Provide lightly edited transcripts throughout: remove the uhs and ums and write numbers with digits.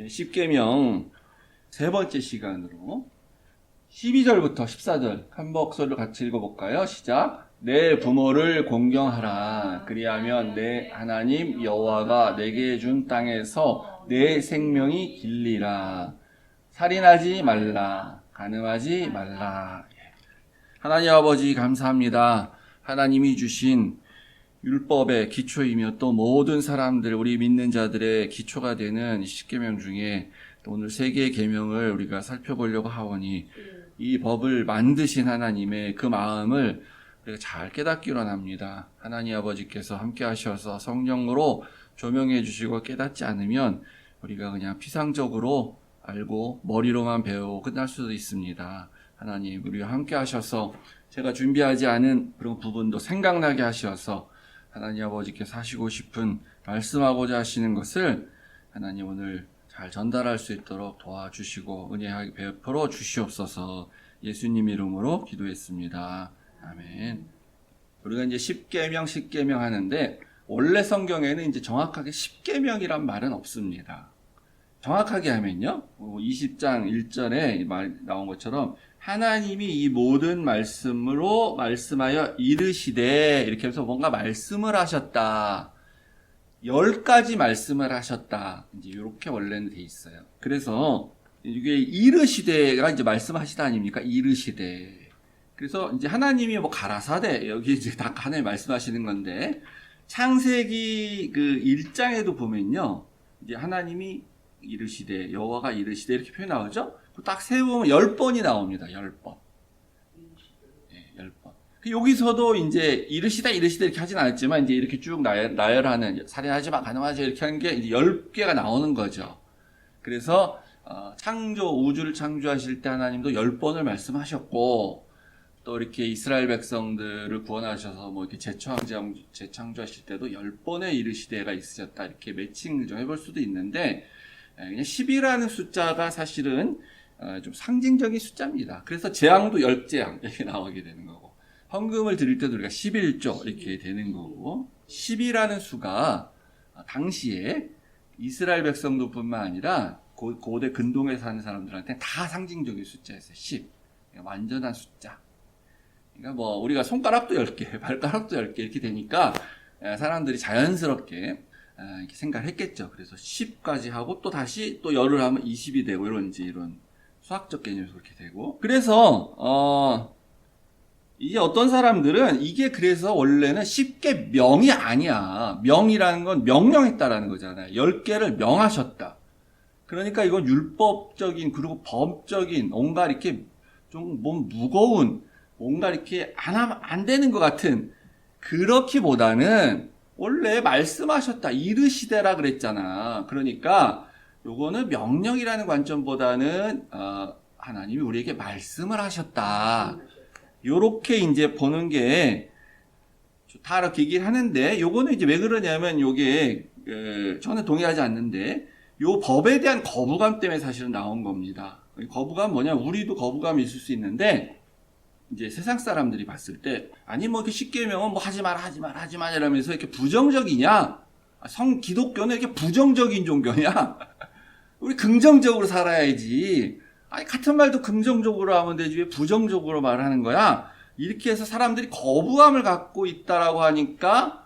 십계명 세 번째 시간으로 12절부터 14절 한 목소리로 같이 읽어볼까요? 시작. 내 부모를 공경하라. 그리하면 내 하나님 여호와가 내게 준 땅에서 내 생명이 길리라. 살인하지 말라. 간음하지 말라. 하나님 아버지 감사합니다. 하나님이 주신 율법의 기초이며 또 모든 사람들, 우리 믿는 자들의 기초가 되는 십계명 중에 또 오늘 세 개의 계명을 우리가 살펴보려고 하오니 이 법을 만드신 하나님의 그 마음을 우리가 잘 깨닫기로 합니다. 하나님 아버지께서 함께 하셔서 성령으로 조명해 주시고 깨닫지 않으면 우리가 그냥 피상적으로 알고 머리로만 배우고 끝날 수도 있습니다. 하나님 우리와 함께 하셔서 제가 준비하지 않은 그런 부분도 생각나게 하셔서 하나님 아버지께서 하시고 싶은 말씀하고자 하시는 것을 하나님 오늘 잘 전달할 수 있도록 도와주시고 은혜하게 베풀어 주시옵소서. 예수님 이름으로 기도했습니다. 아멘. 우리가 이제 십계명 하는데 원래 성경에는 이제 정확하게 십계명이란 말은 없습니다. 정확하게 하면요, 20장 1절에 나온 것처럼 하나님이 이 모든 말씀으로 말씀하여 이르시되 이렇게 해서 뭔가 말씀을 하셨다. 10가지 말씀을 하셨다. 이제 이렇게 원래는 돼 있어요. 그래서 이게 이르시되가 이제 말씀하시다 아닙니까? 이르시되. 그래서 이제 하나님이 뭐 가라사대 여기 이제 다 하나님 말씀하시는 건데 창세기 그 1장에도 보면요, 이제 하나님이 이르시되 여호와가 이르시되 이렇게 표현 나오죠? 딱 세우면 10번이 나옵니다. 10번. 네, 10번. 여기서도 이제 이르시다 이렇게 하진 않았지만 이제 이렇게 쭉 나열하는 살인하지 마, 간음하지 마 이렇게 하는 게 이제 10개가 나오는 거죠. 그래서 우주를 창조하실 때 하나님도 10번을 말씀하셨고 또 이렇게 이스라엘 백성들을 구원하셔서 뭐 이렇게 재창조하실 때도 10번의 이르시되가 있으셨다. 이렇게 매칭 좀 해볼 수도 있는데 그냥 10이라는 숫자가 사실은 좀 상징적인 숫자입니다. 그래서 재앙도 10재앙 이렇게 나오게 되는 거고 헌금을 드릴 때도 우리가 11조 이렇게 되는 거고 10이라는 수가 당시에 이스라엘 백성들뿐만 아니라 고대 근동에 사는 사람들한테 다 상징적인 숫자였어요. 10. 완전한 숫자. 그러니까 뭐 우리가 손가락도 10개, 발가락도 10개 이렇게 되니까 사람들이 자연스럽게 이렇게 생각을 했겠죠. 그래서 10까지 하고 또 다시 또 열을 하면 20이 되고 이런 수학적 개념에서 그렇게 되고. 그래서 이제 어떤 사람들은 이게 그래서 원래는 10개 명이 아니야. 명이라는 건 명령했다라는 거잖아요. 10개를 명하셨다. 그러니까 이건 율법적인 그리고 법적인 뭔가 이렇게 좀 무거운 뭔가 이렇게 안 하면 안 되는 것 같은 그렇기보다는 원래 말씀하셨다. 이르시되라 그랬잖아. 그러니까 요거는 명령이라는 관점보다는 하나님이 우리에게 말씀을 하셨다. 요렇게 이제 보는 게 좋다 이렇게 얘기를 하는데 요거는 이제 왜 그러냐면 요게 저는 동의하지 않는데 요 법에 대한 거부감 때문에 사실은 나온 겁니다. 거부감 뭐냐? 우리도 거부감이 있을 수 있는데 이제 세상 사람들이 봤을 때 아니 뭐 이렇게 십계명은 뭐 하지 마라 이러면서 이렇게 부정적이냐? 기독교는 이렇게 부정적인 종교냐? 우리 긍정적으로 살아야지. 아니 같은 말도 긍정적으로 하면 되지 왜 부정적으로 말하는 거야? 이렇게 해서 사람들이 거부감을 갖고 있다라고 하니까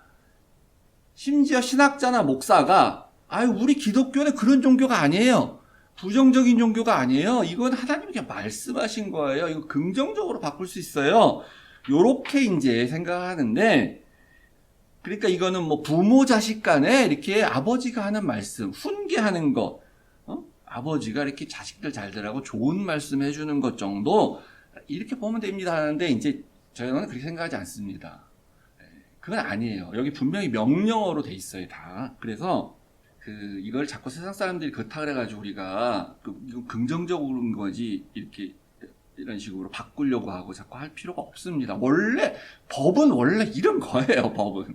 심지어 신학자나 목사가 우리 기독교는 그런 종교가 아니에요. 부정적인 종교가 아니에요. 이건 하나님께 말씀하신 거예요. 이거 긍정적으로 바꿀 수 있어요. 요렇게 이제 생각하는데, 그러니까 이거는 뭐 부모 자식 간에 이렇게 아버지가 하는 말씀, 훈계하는 것, 아버지가 이렇게 자식들 잘 되라고 좋은 말씀 해주는 것 정도, 이렇게 보면 됩니다 하는데, 이제 저는 그렇게 생각하지 않습니다. 그건 아니에요. 여기 분명히 명령어로 돼 있어요, 다. 그래서, 이걸 자꾸 세상 사람들이 그렇다 그래가지고 우리가 이거 긍정적으로인 거지 이렇게 이런 식으로 바꾸려고 하고 자꾸 할 필요가 없습니다. 법은 원래 이런 거예요. 법은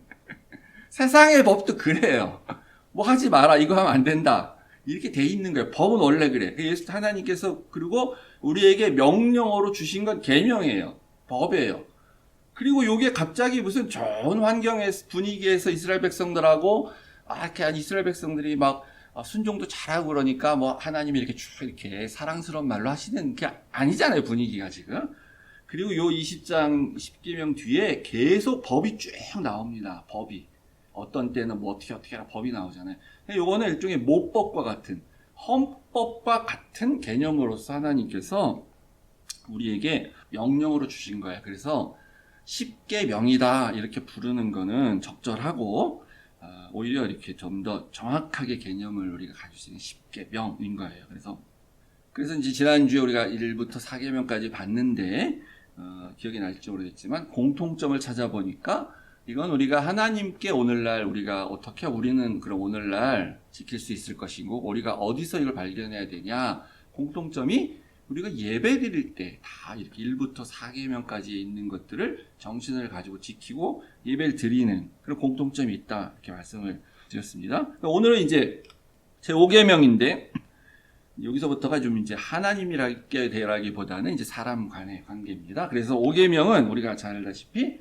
세상의 법도 그래요. 뭐 하지 마라, 이거 하면 안 된다 이렇게 돼 있는 거예요. 법은 원래 그래. 예수 하나님께서 그리고 우리에게 명령어로 주신 건 계명이에요. 법이에요. 그리고 요게 갑자기 무슨 좋은 환경의 분위기에서 이스라엘 백성들하고 이렇게 이스라엘 백성들이 막 순종도 잘하고 그러니까 뭐 하나님이 이렇게 쭉 이렇게 사랑스러운 말로 하시는 게 아니잖아요, 분위기가 지금. 그리고 요 20장 10계명 뒤에 계속 법이 쭉 나옵니다. 법이. 어떤 때는 뭐 어떻게 하라 법이 나오잖아요. 요거는 일종의 모법과 같은, 헌법과 같은 개념으로서 하나님께서 우리에게 명령으로 주신 거예요. 그래서 10계명이다 이렇게 부르는 거는 적절하고, 오히려 이렇게 좀 더 정확하게 개념을 우리가 가질 수 있는 10계명인 거예요. 그래서 이제 지난주에 우리가 1부터 4계명까지 봤는데, 기억이 날지 모르겠지만, 공통점을 찾아보니까, 이건 우리가 하나님께 오늘날 우리가 어떻게 우리는 그럼 오늘날 지킬 수 있을 것이고, 우리가 어디서 이걸 발견해야 되냐, 공통점이 우리가 예배 드릴 때 다 이렇게 1부터 4계명까지 있는 것들을 정신을 가지고 지키고 예배를 드리는 그런 공통점이 있다 이렇게 말씀을 드렸습니다. 오늘은 이제 제 5계명인데 여기서부터가 좀 이제 하나님이라게 대라기보다는 이제 사람 간의 관계입니다. 그래서 5계명은 우리가 잘 알다시피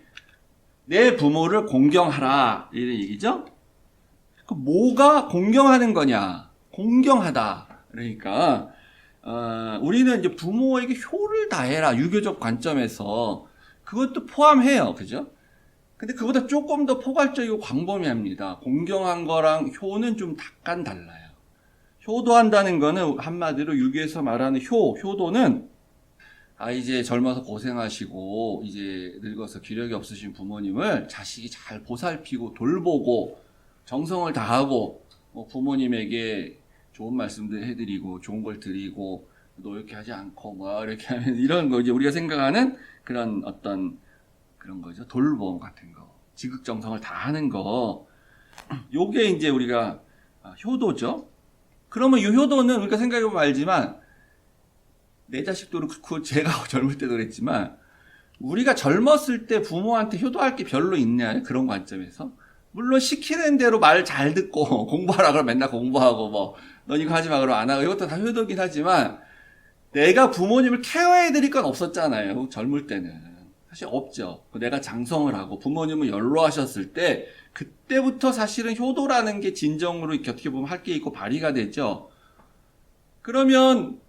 내 부모를 공경하라 이런 얘기죠. 그 뭐가 공경하는 거냐? 공경하다. 그러니까 우리는 이제 부모에게 효를 다해라, 유교적 관점에서. 그것도 포함해요. 그죠? 근데 그보다 조금 더 포괄적이고 광범위합니다. 공경한 거랑 효는 좀 약간 달라요. 효도한다는 거는 한마디로 유교에서 말하는 효도는, 이제 젊어서 고생하시고, 이제 늙어서 기력이 없으신 부모님을 자식이 잘 보살피고 돌보고, 정성을 다하고, 부모님에게 좋은 말씀도 해드리고 좋은 걸 드리고 노력해 하지 않고 뭐 이렇게 하면 이런 거 이제 우리가 생각하는 그런 어떤 그런 거죠. 돌봄 같은 거, 지극정성을 다하는 거, 요게 이제 우리가 효도죠. 그러면 이 효도는 우리가 생각해보면 알지만, 내 자식도 그렇고 제가 젊을 때도 그랬지만, 우리가 젊었을 때 부모한테 효도할 게 별로 있냐, 그런 관점에서. 물론 시키는 대로 말 잘 듣고 공부하라 그러면 맨날 공부하고 뭐 넌 이거 하지 마 그러면 안 하고, 이것도 다 효도긴 하지만 내가 부모님을 케어해드릴 건 없었잖아요. 젊을 때는 사실 없죠. 내가 장성을 하고 부모님은 연로하셨을 때 그때부터 사실은 효도라는 게 진정으로 이렇게 어떻게 보면 할 게 있고 발휘가 되죠. 그러면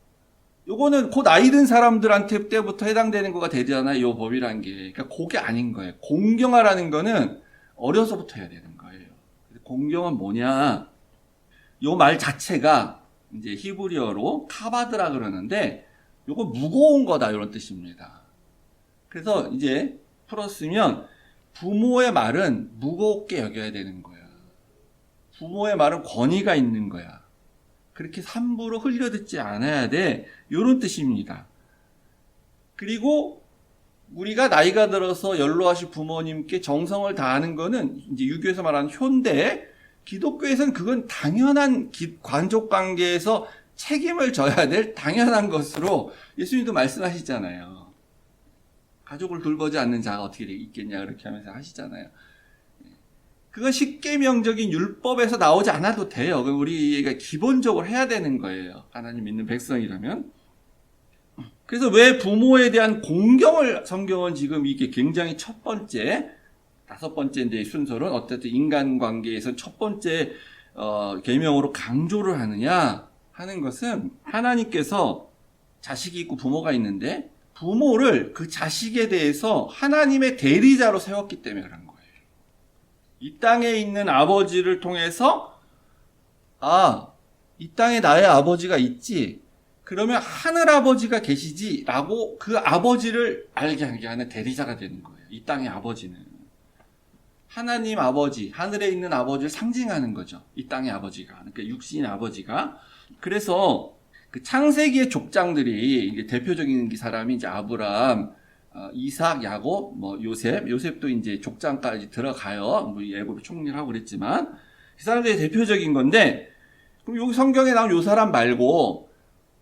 요거는 곧 나이 든 사람들한테 때부터 해당되는 거가 되잖아요. 요 법이란 게. 그러니까 그게 아닌 거예요. 공경하라는 거는 어려서부터 해야 되는 거예요. 공경은 뭐냐? 요 말 자체가 이제 히브리어로 카바드라 그러는데, 요거 무거운 거다 이런 뜻입니다. 그래서 이제 풀었으면 부모의 말은 무겁게 여겨야 되는 거야. 부모의 말은 권위가 있는 거야. 그렇게 함부로 흘려듣지 않아야 돼. 이런 뜻입니다. 그리고 우리가 나이가 들어서 연로하신 부모님께 정성을 다하는 거는 이제 유교에서 말하는 효인데, 기독교에서는 그건 당연한 관족 관계에서 책임을 져야 될 당연한 것으로 예수님도 말씀하시잖아요. 가족을 돌보지 않는 자가 어떻게 있겠냐 그렇게 하면서 하시잖아요. 그건 십계명적인 율법에서 나오지 않아도 돼요. 우리가 기본적으로 해야 되는 거예요. 하나님 믿는 백성이라면. 그래서 왜 부모에 대한 공경을 성경은 지금 이게 굉장히 첫 번째, 5번째인데 순서는 어쨌든 인간관계에서 첫 번째 계명으로 강조를 하느냐 하는 것은, 하나님께서 자식이 있고 부모가 있는데 부모를 그 자식에 대해서 하나님의 대리자로 세웠기 때문에 그런 거예요. 이 땅에 있는 아버지를 통해서 이 땅에 나의 아버지가 있지, 그러면 하늘 아버지가 계시지 라고 그 아버지를 알게 하게 하는 대리자가 되는 거예요. 이 땅의 아버지는 하나님 아버지, 하늘에 있는 아버지를 상징하는 거죠. 이 땅의 아버지가, 그러니까 육신의 아버지가. 그래서 그 창세기의 족장들이 이게 대표적인 사람이 이제 아브람, 이삭, 야곱, 뭐 요셉도 이제 족장까지 들어가요. 뭐 애굽 총리를 하고 그랬지만 그 사람들이 대표적인 건데, 그럼 여기 성경에 나온 요 사람 말고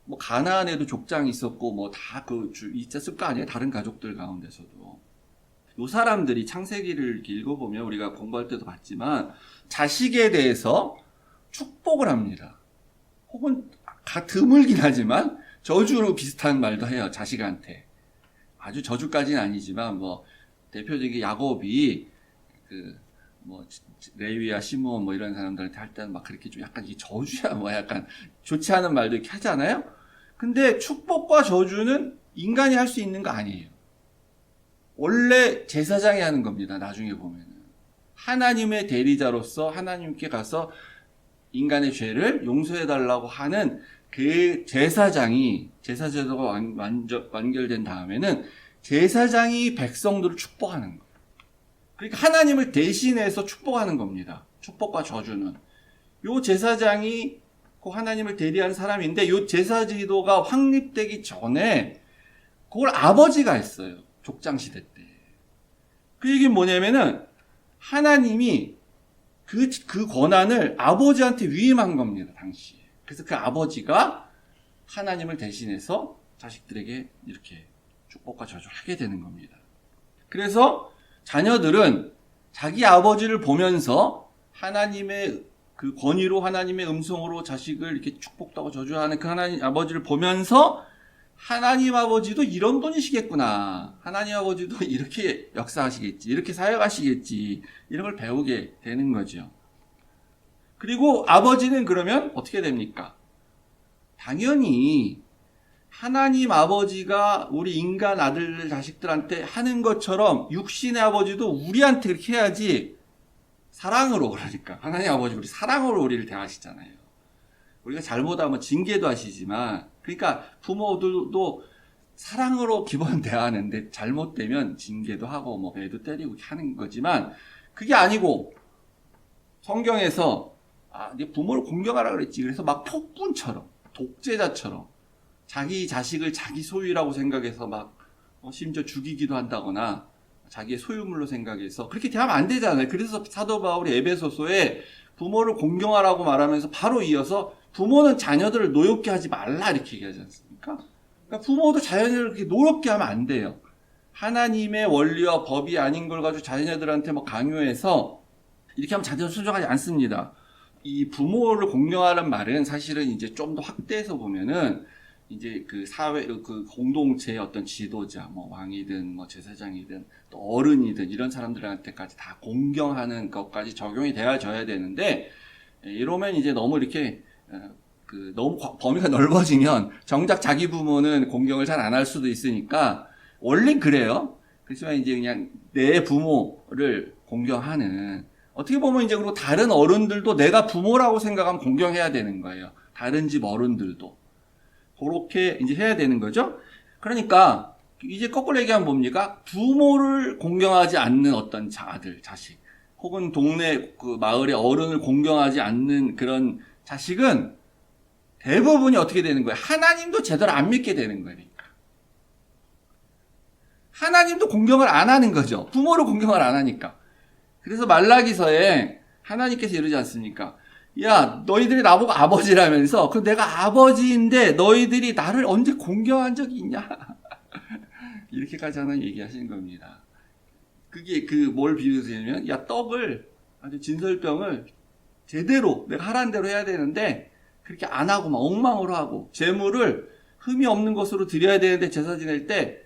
뭐 가나안에도 족장이 있었고 뭐 다 있었을 거 아니에요. 다른 가족들 가운데서도. 요 사람들이 창세기를 이렇게 읽어보면 우리가 공부할 때도 봤지만 자식에 대해서 축복을 합니다. 혹은 드물긴 하지만 저주로 비슷한 말도 해요. 자식한테. 아주 저주까지는 아니지만 뭐 대표적인 야곱이 뭐 레위야 시므온 뭐 이런 사람들한테 할 때는 막 그렇게 좀 약간 이 저주야 뭐 약간 좋지 않은 말도 이렇게 하잖아요. 근데 축복과 저주는 인간이 할 수 있는 거 아니에요. 원래 제사장이 하는 겁니다. 나중에 보면은 하나님의 대리자로서 하나님께 가서 인간의 죄를 용서해 달라고 하는 그 제사장이 제사제도가 완결된 다음에는 제사장이 백성들을 축복하는 거예요. 그러니까 하나님을 대신해서 축복하는 겁니다. 축복과 저주는. 요 제사장이 그 하나님을 대리하는 사람인데 요 제사제도가 확립되기 전에 그걸 아버지가 했어요. 족장시대 때. 그 얘기는 뭐냐면은 하나님이 그 권한을 아버지한테 위임한 겁니다. 당시에. 그래서 그 아버지가 하나님을 대신해서 자식들에게 이렇게 축복과 저주를 하게 되는 겁니다. 그래서 자녀들은 자기 아버지를 보면서 하나님의 그 권위로 하나님의 음성으로 자식을 이렇게 축복도 하고 저주하는 그 하나님 아버지를 보면서 하나님 아버지도 이런 분이시겠구나. 하나님 아버지도 이렇게 역사하시겠지. 이렇게 사역하시겠지. 이런 걸 배우게 되는 거죠. 그리고 아버지는 그러면 어떻게 됩니까? 당연히 하나님 아버지가 우리 인간 아들 자식들한테 하는 것처럼 육신의 아버지도 우리한테 그렇게 해야지 사랑으로 그러니까 하나님 아버지 우리 사랑으로 우리를 대하시잖아요. 우리가 잘못하면 징계도 하시지만 그러니까 부모들도 사랑으로 기본 대하는데 잘못되면 징계도 하고 뭐 애도 때리고 하는 거지만 그게 아니고 성경에서 네 부모를 공경하라 그랬지. 그래서 막 폭군처럼 독재자처럼 자기 자식을 자기 소유라고 생각해서 막 심지어 죽이기도 한다거나 자기의 소유물로 생각해서 그렇게 대하면 안 되잖아요. 그래서 사도 바울이 에베소서에 부모를 공경하라고 말하면서 바로 이어서 부모는 자녀들을 노엽게 하지 말라 이렇게 얘기하지 않습니까? 그러니까 부모도 자녀들을 그렇게 노엽게 하면 안 돼요. 하나님의 원리와 법이 아닌 걸 가지고 자녀들한테 뭐 강요해서 이렇게 하면 자녀들 순종하지 않습니다. 이 부모를 공경하는 말은 사실은 이제 좀 더 확대해서 보면은 이제 그 사회, 그 공동체의 어떤 지도자, 뭐 왕이든 뭐 제사장이든 또 어른이든 이런 사람들한테까지 다 공경하는 것까지 적용이 되어져야 되는데 이러면 이제 너무 이렇게 너무 범위가 넓어지면 정작 자기 부모는 공경을 잘 안 할 수도 있으니까 원래는 그래요. 그렇지만 이제 그냥 내 부모를 공경하는 어떻게 보면 이제 그리고 다른 어른들도 내가 부모라고 생각하면 공경해야 되는 거예요. 다른 집 어른들도. 그렇게 이제 해야 되는 거죠. 그러니까 이제 거꾸로 얘기하면 뭡니까? 부모를 공경하지 않는 어떤 아들, 자식, 혹은 동네 그 마을의 어른을 공경하지 않는 그런 자식은 대부분이 어떻게 되는 거예요? 하나님도 제대로 안 믿게 되는 거예요. 하나님도 공경을 안 하는 거죠. 부모를 공경을 안 하니까. 그래서 말라기서에 하나님께서 이러지 않습니까? 야, 너희들이 나보고 아버지라면서, 그 내가 아버지인데 너희들이 나를 언제 공경한 적이 있냐? 이렇게까지 하나님 얘기하시는 겁니다. 그게 뭘 비유하냐면, 야, 떡을, 아주 진설병을 제대로 내가 하라는 대로 해야 되는데, 그렇게 안 하고 막 엉망으로 하고, 재물을 흠이 없는 것으로 드려야 되는데 제사 지낼 때,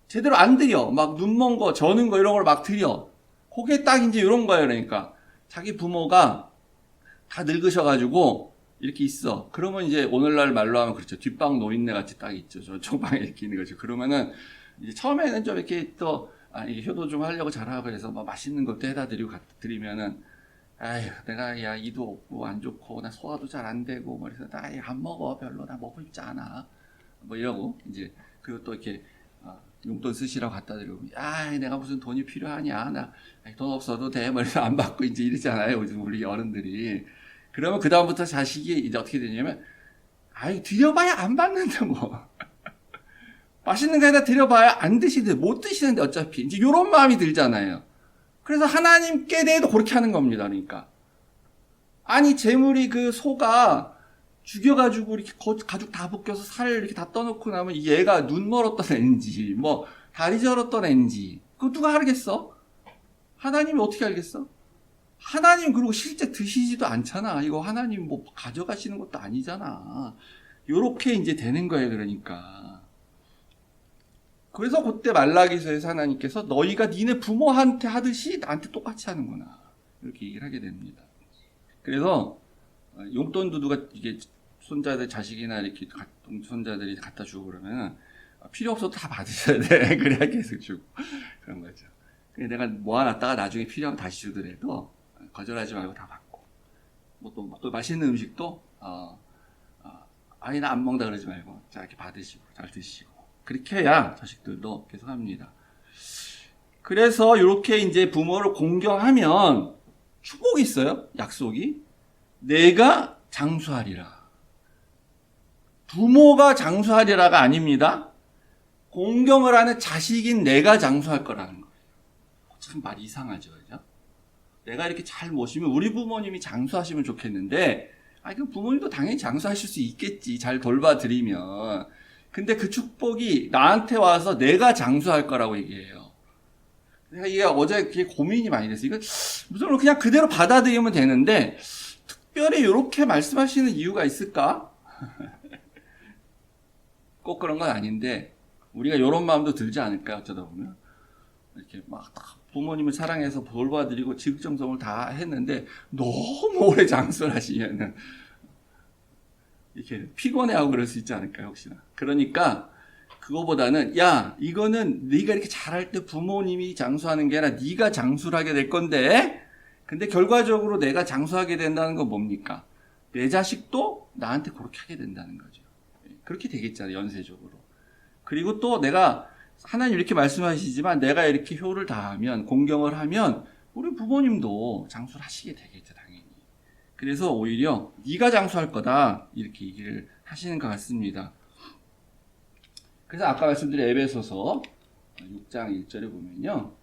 제대로 안 드려. 막 눈먼 거, 저는 거 이런 걸 막 드려. 그게 딱 이제 이런 거예요. 그러니까. 자기 부모가 다 늙으셔가지고 이렇게 있어. 그러면 이제 오늘날 말로 하면 그렇죠. 뒷방 노인네 같이 딱 있죠. 저쪽 방에 이렇게 있는 거죠. 그러면은 이제 처음에는 좀 이렇게 또 이게 효도 좀 하려고 잘하고 그래서 뭐 맛있는 것도 해다 드리고 갖다 드리면은 아휴 내가 야 이도 없고 안 좋고 나 소화도 잘 안 되고 뭐 그래서 나 안 먹어 별로 나 먹고 싶지 않아 뭐 이러고 이제 그리고 또 이렇게 용돈 쓰시라고 갖다 드리고 내가 무슨 돈이 필요하냐 나 돈 없어도 돼 뭐 이래서 안 받고 이제 이러잖아요 요즘 우리 어른들이. 그러면 그 다음부터 자식이 이제 어떻게 되냐면 드려봐야 안 받는데 뭐 맛있는 거에다 드려봐야 안 드시는데 못 드시는데 어차피 이제 이런 마음이 들잖아요. 그래서 하나님께 대해도 그렇게 하는 겁니다. 그러니까 아니 재물이 그 소가 죽여가지고 이렇게 가죽 다 벗겨서 살 이렇게 다 떠놓고 나면 얘가 눈 멀었던 애인지 뭐 다리 저렸던 애인지 그거 누가 알겠어? 하나님이 어떻게 알겠어? 하나님 그리고 실제 드시지도 않잖아. 이거 하나님 뭐 가져가시는 것도 아니잖아. 요렇게 이제 되는 거예요. 그러니까. 그래서 그때 말라기서에서 하나님께서 너희가 니네 부모한테 하듯이 나한테 똑같이 하는구나. 이렇게 얘기를 하게 됩니다. 그래서 용돈도 누가 이게 손자들 자식이나 이렇게 손자들이 갖다 주고 그러면 필요 없어도 다 받으셔야 돼. 그래야 계속 주고 그런 거죠. 내가 모아놨다가 나중에 필요하면 다시 주더라도 거절하지 말고 다 받고 뭐 또 맛있는 음식도 아니 나 안 먹는다 그러지 말고 자 이렇게 받으시고 잘 드시고 그렇게 해야 자식들도 계속 합니다. 그래서 이렇게 이제 부모를 공경하면 축복이 있어요. 약속이 내가 장수하리라. 부모가 장수하리라가 아닙니다. 공경을 하는 자식인 내가 장수할 거라는 거예요. 참 말 이상하죠, 그죠? 내가 이렇게 잘 모시면 우리 부모님이 장수하시면 좋겠는데, 그 부모님도 당연히 장수하실 수 있겠지. 잘 돌봐드리면. 근데 그 축복이 나한테 와서 내가 장수할 거라고 얘기해요. 내가 이게 어제 그게 고민이 많이 됐어요. 이거 무슨 그냥 그대로 받아들이면 되는데, 특별히 이렇게 말씀하시는 이유가 있을까? 꼭 그런 건 아닌데, 우리가 이런 마음도 들지 않을까, 어쩌다 보면. 이렇게 막 부모님을 사랑해서 돌봐드리고 지극정성을 다 했는데 너무 오래 장수를 하시면은 이렇게 피곤해하고 그럴 수 있지 않을까요, 혹시나. 그러니까 그거보다는 야, 이거는 네가 이렇게 잘할 때 부모님이 장수하는 게 아니라 네가 장수를 하게 될 건데, 근데 결과적으로 내가 장수하게 된다는 건 뭡니까? 내 자식도 나한테 그렇게 하게 된다는 거죠. 그렇게 되겠잖아요, 연쇄적으로. 그리고 또 내가 하나님 이렇게 말씀하시지만 내가 이렇게 효를 다하면, 공경을 하면 우리 부모님도 장수를 하시게 되겠죠, 당연히. 그래서 오히려 네가 장수할 거다 이렇게 얘기를 하시는 것 같습니다. 그래서 아까 말씀드린 에베소서 6장 1절에 보면요,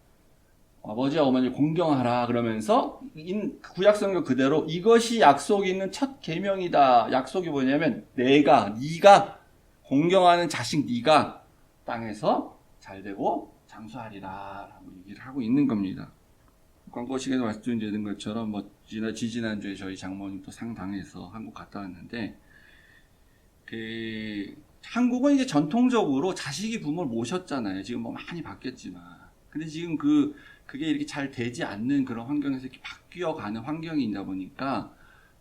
아버지와 어머니를 공경하라 그러면서 구약성경 그대로 이것이 약속이 있는 첫 계명이다. 약속이 뭐냐면 네가 공경하는 자식 네가 땅에서 잘되고 장수하리라 라고 얘기를 하고 있는 겁니다. 광고 시간에 말씀드린 것처럼 지지난주에 저희 장모님도 상당해서 한국 갔다 왔는데, 한국은 이제 전통적으로 자식이 부모를 모셨잖아요. 지금 많이 바뀌었지만. 근데 지금 그게 이렇게 잘 되지 않는 그런 환경에서 이렇게 바뀌어가는 환경이 있다 보니까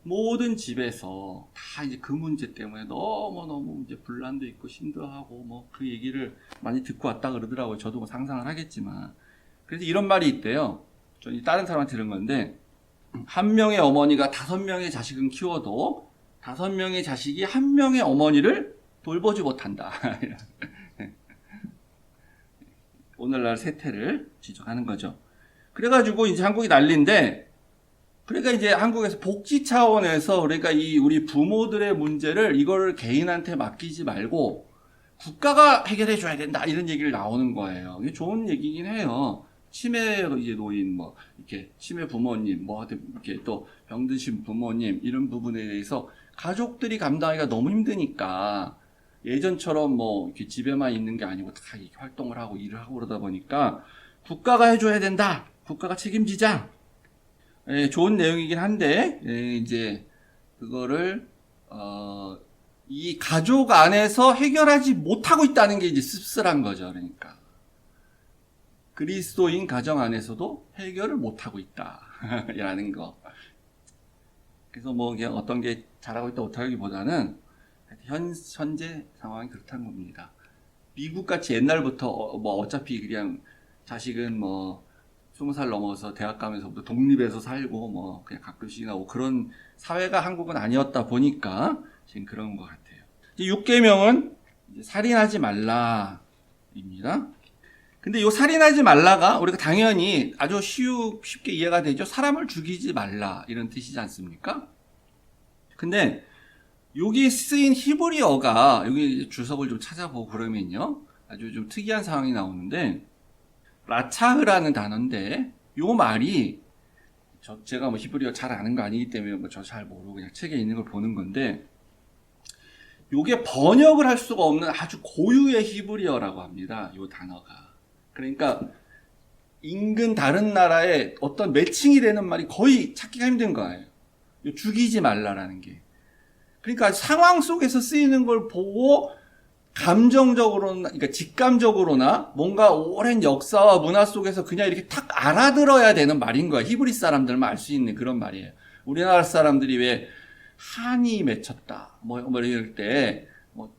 모든 집에서 다 이제 그 문제 때문에 너무 이제 분란도 있고 힘들어하고 그 얘기를 많이 듣고 왔다 그러더라고요. 저도 상상을 하겠지만. 그래서 이런 말이 있대요. 저는 다른 사람한테 들은 건데, 한 명의 어머니가 5명의 자식은 키워도 5명의 자식이 한 명의 어머니를 돌보지 못한다. 오늘날 세태를 지적하는 거죠. 그래가지고 이제 한국이 난리인데, 그러니까 이제 한국에서 복지 차원에서 그러니까 우리 부모들의 문제를 이걸 개인한테 맡기지 말고 국가가 해결해 줘야 된다 이런 얘기를 나오는 거예요. 이게 좋은 얘기긴 해요. 치매 이제 노인 이렇게 치매 부모님 이렇게 또 병드신 부모님 이런 부분에 대해서 가족들이 감당하기가 너무 힘드니까 예전처럼 이렇게 집에만 있는 게 아니고 다 이렇게 활동을 하고 일을 하고 그러다 보니까 국가가 해줘야 된다. 국가가 책임지자. 좋은 내용이긴 한데, 이제, 그거를, 이 가족 안에서 해결하지 못하고 있다는 게 이제 씁쓸한 거죠, 그러니까. 그리스도인 가정 안에서도 해결을 못하고 있다. 라는 거. 그래서 그냥 어떤 게 잘하고 있다 못하기보다는, 현재 상황이 그렇다는 겁니다. 미국 같이 옛날부터, 어차피 그냥 자식은 20살 넘어서 대학 가면서부터 독립해서 살고 그냥 가끔씩 나오고 그런 사회가 한국은 아니었다 보니까 지금 그런 것 같아요. 6계명은 살인하지 말라입니다. 근데 이 살인하지 말라가 우리가 당연히 아주 쉽게 이해가 되죠. 사람을 죽이지 말라 이런 뜻이지 않습니까? 근데 여기 쓰인 히브리어가 여기 주석을 좀 찾아보고 그러면요, 아주 좀 특이한 상황이 나오는데, 라차흐라는 단어인데 요 말이 제가 히브리어 잘 아는 거 아니기 때문에 저 잘 모르고 그냥 책에 있는 걸 보는 건데, 요게 번역을 할 수가 없는 아주 고유의 히브리어라고 합니다. 요 단어가. 그러니까 인근 다른 나라에 어떤 매칭이 되는 말이 거의 찾기가 힘든 거예요. 죽이지 말라라는 게. 그러니까 상황 속에서 쓰이는 걸 보고 감정적으로나, 그러니까 직감적으로나 뭔가 오랜 역사와 문화 속에서 그냥 이렇게 탁 알아들어야 되는 말인 거야. 히브리 사람들만 알 수 있는 그런 말이에요. 우리나라 사람들이 왜 한이 맺혔다, 뭐 이럴 때,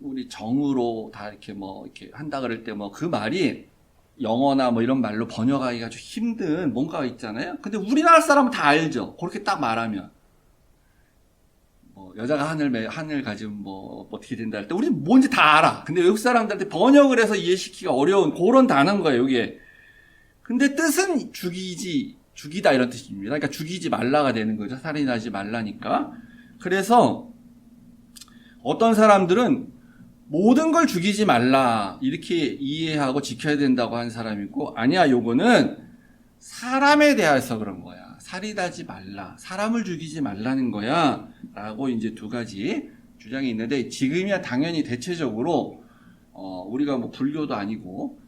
우리 정으로 다 이렇게 이렇게 한다 그럴 때 그 말이 영어나 이런 말로 번역하기가 좀 힘든 뭔가가 있잖아요. 근데 우리나라 사람은 다 알죠. 그렇게 딱 말하면. 여자가 하늘 가지면 어떻게 된다 할 때, 우리 뭔지 다 알아. 근데 외국 사람들한테 번역을 해서 이해시키기가 어려운 그런 단어인 거예요, 이게. 근데 뜻은 죽이다 이런 뜻입니다. 그러니까 죽이지 말라가 되는 거죠. 살인하지 말라니까. 그래서 어떤 사람들은 모든 걸 죽이지 말라 이렇게 이해하고 지켜야 된다고 하는 사람이 있고, 아니야, 요거는 사람에 대해서 그런 거야. 살인하지 말라, 사람을 죽이지 말라는 거야 라고 이제 두 가지 주장이 있는데, 지금이야 당연히 대체적으로 우리가 불교도 아니고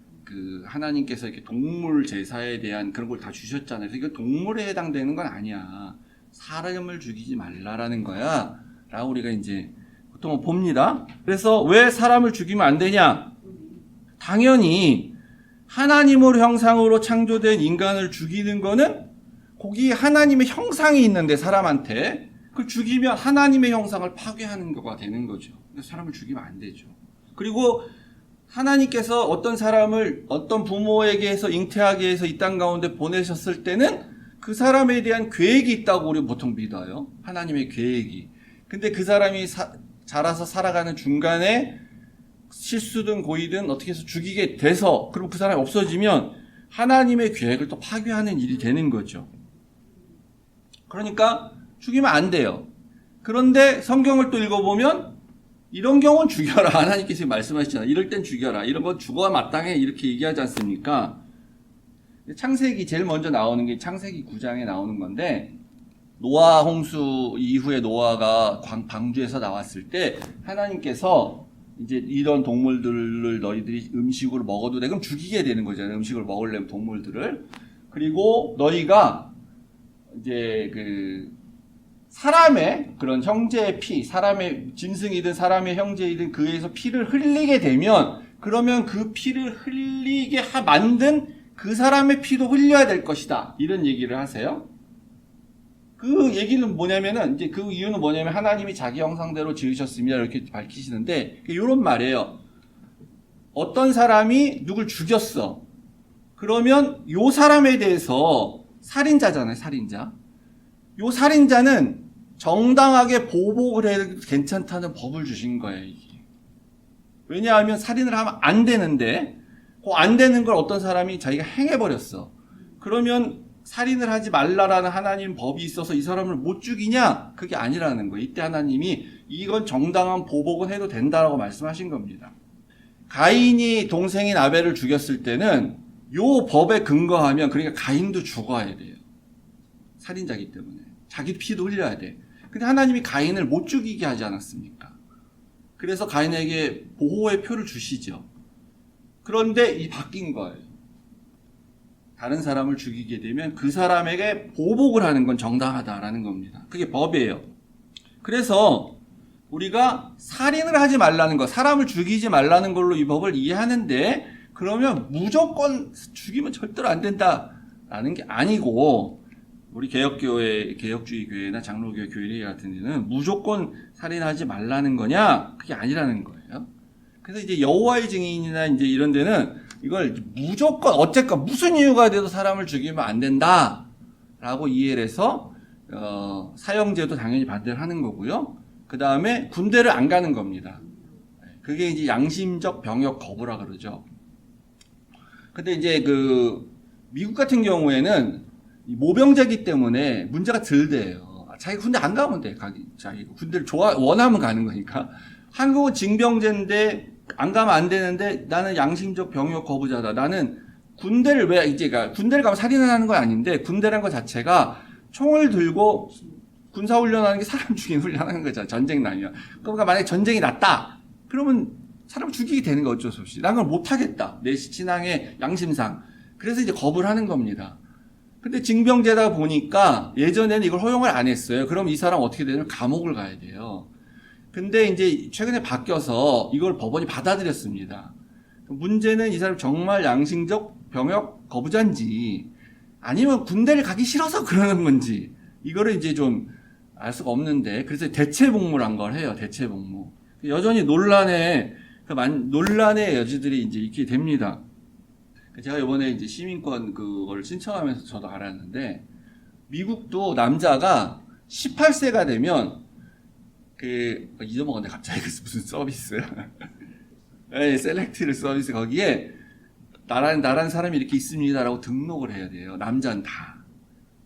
하나님께서 이렇게 동물 제사에 대한 그런 걸 다 주셨잖아요. 그래서 이거 동물에 해당되는 건 아니야. 사람을 죽이지 말라라는 거야 라고 우리가 이제 보통 봅니다. 그래서 왜 사람을 죽이면 안 되냐? 당연히 하나님의 형상으로 창조된 인간을 죽이는 거는 거기 하나님의 형상이 있는데 사람한테 그걸 죽이면 하나님의 형상을 파괴하는 거가 되는 거죠. 사람을 죽이면 안 되죠. 그리고 하나님께서 어떤 사람을 어떤 부모에게서 잉태하게 해서 이 땅 가운데 보내셨을 때는 그 사람에 대한 계획이 있다고 우리 보통 믿어요. 하나님의 계획이. 근데 그 사람이 자라서 살아가는 중간에 실수든 고의든 어떻게 해서 죽이게 돼서, 그리고 그 사람이 없어지면 하나님의 계획을 또 파괴하는 일이 되는 거죠. 그러니까 죽이면 안 돼요. 그런데 성경을 또 읽어보면 이런 경우는 죽여라. 하나님께서 말씀하시잖아요. 이럴 땐 죽여라. 이런 건 죽어야 마땅해. 이렇게 얘기하지 않습니까? 창세기 제일 먼저 나오는 게 창세기 9장에 나오는 건데, 노아 홍수 이후에 노아가 방주에서 나왔을 때 하나님께서 이제 이런 동물들을 너희들이 음식으로 먹어도 돼. 그럼 죽이게 되는 거잖아요. 음식으로 먹으려면 동물들을. 그리고 너희가 이제 사람의 그런 형제의 피, 사람의 짐승이든 사람의 형제이든 그에서 피를 흘리게 되면, 그러면 그 피를 흘리게 만든 그 사람의 피도 흘려야 될 것이다. 이런 얘기를 하세요. 그 얘기는 뭐냐면은, 이제 그 이유는 뭐냐면 하나님이 자기 형상대로 지으셨습니다. 이렇게 밝히시는데, 이런 말이에요. 어떤 사람이 누굴 죽였어. 그러면 요 사람에 대해서 살인자잖아요, 살인자. 요 살인자는 정당하게 보복을 해도 괜찮다는 법을 주신 거예요, 이게. 왜냐하면 살인을 하면 안 되는데, 그 안 되는 걸 어떤 사람이 자기가 행해버렸어. 그러면 살인을 하지 말라라는 하나님 법이 있어서 이 사람을 못 죽이냐? 그게 아니라는 거예요. 이때 하나님이 이건 정당한 보복은 해도 된다라고 말씀하신 겁니다. 가인이 동생인 아벨을 죽였을 때는 요 법에 근거하면, 그러니까 가인도 죽어야 돼요. 살인자이기 때문에. 자기 피도 흘려야 돼. 근데 하나님이 가인을 못 죽이게 하지 않았습니까? 그래서 가인에게 보호의 표를 주시죠. 그런데 바뀐 거예요. 다른 사람을 죽이게 되면 그 사람에게 보복을 하는 건 정당하다라는 겁니다. 그게 법이에요. 그래서 우리가 살인을 하지 말라는 거, 사람을 죽이지 말라는 걸로 이 법을 이해하는데, 그러면 무조건 죽이면 절대로 안 된다라는 게 아니고, 우리 개혁주의 교회나 장로교회 교회 같은 데는 무조건 살인하지 말라는 거냐? 그게 아니라는 거예요. 그래서 이제 여호와의 증인이나 이제 이런 데는 이걸 무조건 어쨌건 무슨 이유가 돼도 사람을 죽이면 안 된다라고 이해를 해서 사형제도 당연히 반대를 하는 거고요. 그 다음에 군대를 안 가는 겁니다. 그게 이제 양심적 병역 거부라 그러죠. 근데 이제 미국 같은 경우에는 모병제기 때문에 문제가 덜 돼요. 자기 군대 안 가면 돼. 자기 군대를 원하면 가는 거니까. 한국은 징병제인데 안 가면 안 되는데, 나는 양심적 병역 거부자다. 나는 군대를 군대를 가면 살인을 하는 건 아닌데, 군대라는 것 자체가 총을 들고 군사훈련하는 게 사람 죽이는 훈련하는 거잖아. 전쟁 나면. 그러니까 만약에 전쟁이 났다. 그러면 사람 죽이게 되는 거 어쩔 수 없이. 난 그걸 못하겠다. 내 신앙의 양심상. 그래서 이제 거부를 하는 겁니다. 근데 징병제다 보니까 예전에는 이걸 허용을 안 했어요. 그럼 이 사람 어떻게 되냐면 감옥을 가야 돼요. 근데 이제 최근에 바뀌어서 이걸 법원이 받아들였습니다. 문제는 이 사람 정말 양심적 병역 거부자인지 아니면 군대를 가기 싫어서 그러는 건지 이거를 이제 좀 알 수가 없는데, 그래서 대체복무란 걸 해요. 대체복무. 여전히 논란의 여지들이 이제 있게 됩니다. 제가 이번에 이제 시민권 그걸 신청하면서 저도 알았는데, 미국도 남자가 18세가 되면 잊어먹었는데 갑자기 무슨 서비스 네, 셀렉트를 서비스, 거기에 나란 사람이 이렇게 있습니다라고 등록을 해야 돼요. 남자는 다.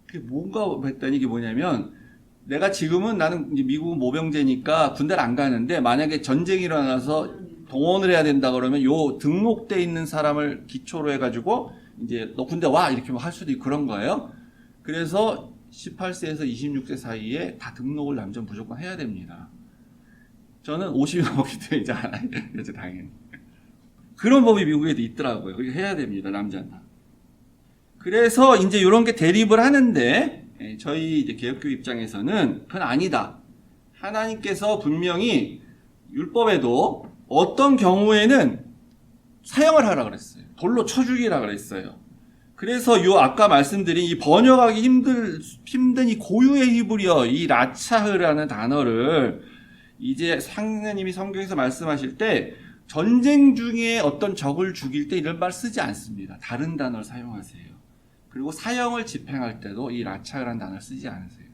그게 뭔가 했더니 이게 뭐냐면, 내가 지금은 나는 이제 미국은 모병제니까 군대를 안 가는데, 만약에 전쟁이 일어나서 동원을 해야 된다 그러면 요 등록돼 있는 사람을 기초로 해가지고 이제 너 군대 와 이렇게 할 수도 있고 그런 거예요. 그래서 18세에서 26세 사이에 다 등록을 남자는 무조건 해야 됩니다. 저는 50이 넘었기 때문에 이제 안 해요. 당연히. 그런 법이 미국에도 있더라고요. 그게 해야 됩니다. 남자는. 그래서 이제 이런 게 대립을 하는데, 저희 이제 개혁교 입장에서는 그건 아니다. 하나님께서 분명히 율법에도 어떤 경우에는 사형을 하라 그랬어요. 돌로 쳐 죽이라 그랬어요. 그래서 요 아까 말씀드린 이 번역하기 힘든 이 고유의 히브리어, 이 라차흐라는 단어를 이제 상느님이 성경에서 말씀하실 때 전쟁 중에 어떤 적을 죽일 때 이런 말 쓰지 않습니다. 다른 단어를 사용하세요. 그리고 사형을 집행할 때도 이 라차흐라는 단어를 쓰지 않으세요.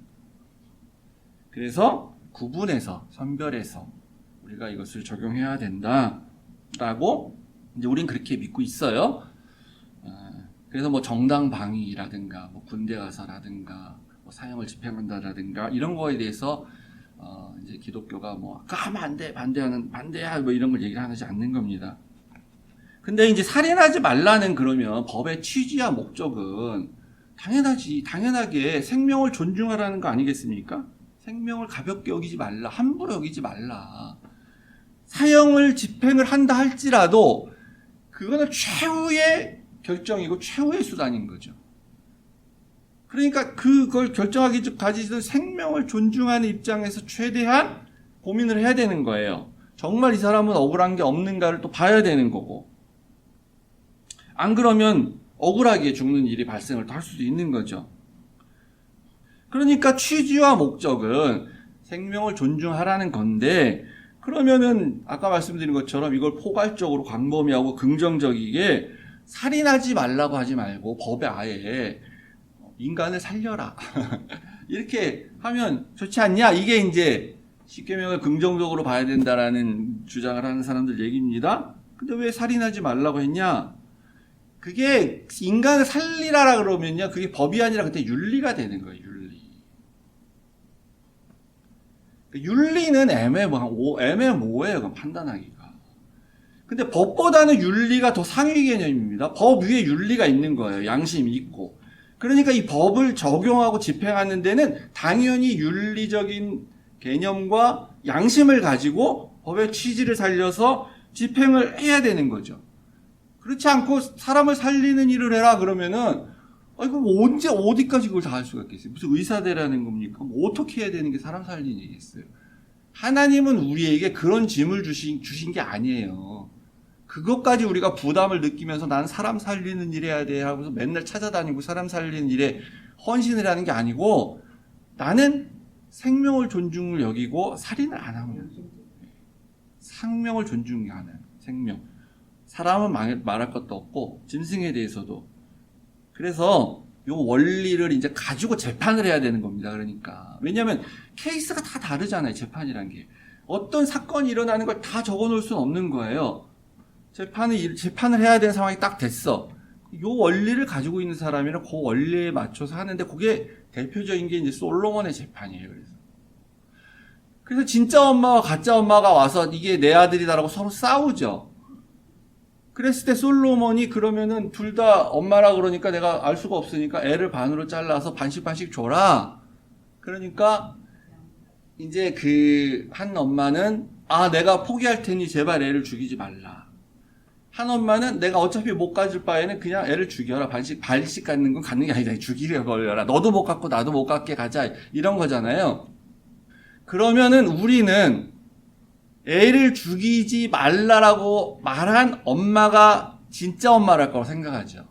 그래서 구분해서, 선별해서 우리가 이것을 적용해야 된다라고 이제 우린 그렇게 믿고 있어요. 그래서 뭐 정당 방위라든가 뭐 군대 가서라든가 뭐 사형을 집행한다라든가 이런 거에 대해서 이제 기독교가 뭐 하면 안 돼, 반대야 뭐 이런 걸 얘기하지 않는 겁니다. 근데 이제 살인하지 말라는 그러면 법의 취지와 목적은 당연하게 생명을 존중하라는 거 아니겠습니까? 생명을 가볍게 여기지 말라, 함부로 여기지 말라. 사형을 집행을 한다 할지라도 그거는 최후의 결정이고 최후의 수단인 거죠. 그러니까 그걸 결정하기 전까지도 생명을 존중하는 입장에서 최대한 고민을 해야 되는 거예요. 정말 이 사람은 억울한 게 없는가를 또 봐야 되는 거고, 안 그러면 억울하게 죽는 일이 발생을 또 할 수도 있는 거죠. 그러니까 취지와 목적은 생명을 존중하라는 건데, 그러면은 아까 말씀드린 것처럼 이걸 포괄적으로 광범위하고 긍정적이게 살인하지 말라고 하지 말고 법에 아예 인간을 살려라 이렇게 하면 좋지 않냐? 이게 이제 십계명을 긍정적으로 봐야 된다라는 주장을 하는 사람들 얘기입니다. 근데 왜 살인하지 말라고 했냐? 그게 인간을 살리라라 그러면요, 그게 법이 아니라 그때 윤리가 되는 거예요. 윤리는 애매모호해요. 그건 판단하기가. 근데 법보다는 윤리가 더 상위 개념입니다. 법 위에 윤리가 있는 거예요. 양심이 있고. 그러니까 이 법을 적용하고 집행하는 데는 당연히 윤리적인 개념과 양심을 가지고 법의 취지를 살려서 집행을 해야 되는 거죠. 그렇지 않고 사람을 살리는 일을 해라 그러면은 이거 언제 어디까지 그걸 다 할 수가 있겠어요? 무슨 의사대라는 겁니까? 뭐 어떻게 해야 되는 게 사람 살리는 얘기겠어요? 하나님은 우리에게 그런 짐을 주신 게 아니에요. 그것까지 우리가 부담을 느끼면서 나는 사람 살리는 일 해야 돼 하면서 맨날 찾아다니고 사람 살리는 일에 헌신을 하는 게 아니고, 나는 생명을 존중을 여기고 살인을 안 하면, 생명을 존중하는 생명. 사람은 말할 것도 없고 짐승에 대해서도. 그래서 요 원리를 이제 가지고 재판을 해야 되는 겁니다. 그러니까 왜냐하면 케이스가 다 다르잖아요. 재판이란 게 어떤 사건이 일어나는 걸 다 적어놓을 수는 없는 거예요. 재판을 해야 되는 상황이 딱 됐어. 요 원리를 가지고 있는 사람이랑 그 원리에 맞춰서 하는데, 그게 대표적인 게 이제 솔로몬의 재판이에요. 그래서 진짜 엄마와 가짜 엄마가 와서 이게 내 아들이다라고 서로 싸우죠. 그랬을 때 솔로몬이 그러면은 둘 다 엄마라 그러니까 내가 알 수가 없으니까 애를 반으로 잘라서 반씩 줘라. 그러니까 이제 그 한 엄마는 내가 포기할 테니 제발 애를 죽이지 말라. 한 엄마는 내가 어차피 못 가질 바에는 그냥 애를 죽여라. 반씩 갖는 건 갖는 게 아니다. 죽이려 걸려라. 너도 못 갖고 나도 못 갖게 가자. 이런 거잖아요. 그러면은 우리는 애를 죽이지 말라라고 말한 엄마가 진짜 엄마랄 거라고 생각하죠.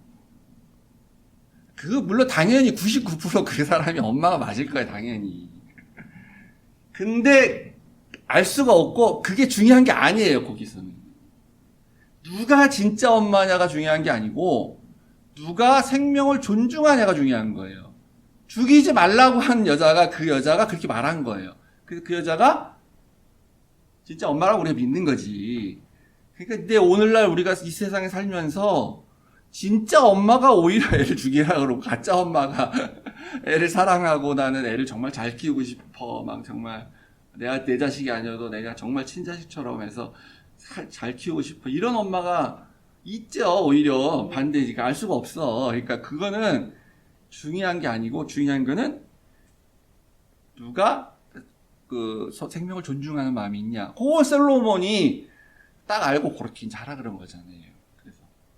그거 물론 당연히 99% 그 사람이 엄마가 맞을 거예요, 당연히. 근데 알 수가 없고 그게 중요한 게 아니에요, 거기서는. 누가 진짜 엄마냐가 중요한 게 아니고 누가 생명을 존중하냐가 중요한 거예요. 죽이지 말라고 한 여자가 그 여자가 그렇게 말한 거예요. 그래서 그 여자가 진짜 엄마라고 우리가 믿는 거지. 그러니까 근데 오늘날 우리가 이 세상에 살면서 진짜 엄마가 오히려 애를 죽이라 그러고 가짜 엄마가 애를 사랑하고 나는 애를 정말 잘 키우고 싶어. 막 정말 내 자식이 아니어도 내가 정말 친자식처럼 해서 잘 키우고 싶어. 이런 엄마가 있죠. 오히려 반대니까 알 수가 없어. 그러니까 그거는 중요한 게 아니고 중요한 거는 누가 그 생명을 존중하는 마음이 있냐. 그거 솔로몬이 딱 알고 그렇게 이제 하라 그런 거잖아요.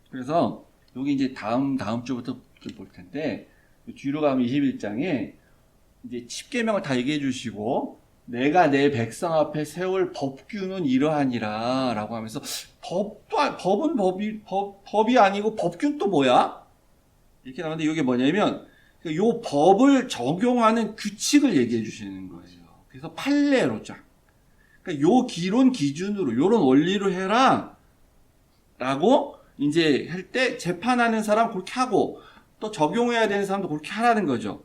그래서 여기 이제 다음 주부터 볼 텐데 뒤로 가면 21장에 이제 10계명을 다 얘기해 주시고 내가 내 백성 앞에 세울 법규는 이러하니라 라고 하면서 법은 법이 아니고 법규는 또 뭐야? 이렇게 나오는데 이게 뭐냐면 요 법을 적용하는 규칙을 얘기해 주시는 거예요. 그래서 판례로 쫙. 그러니까 요 기론 기준으로 요런 원리로 해라 라고 이제 할 때 재판하는 사람 그렇게 하고 또 적용해야 되는 사람도 그렇게 하라는 거죠.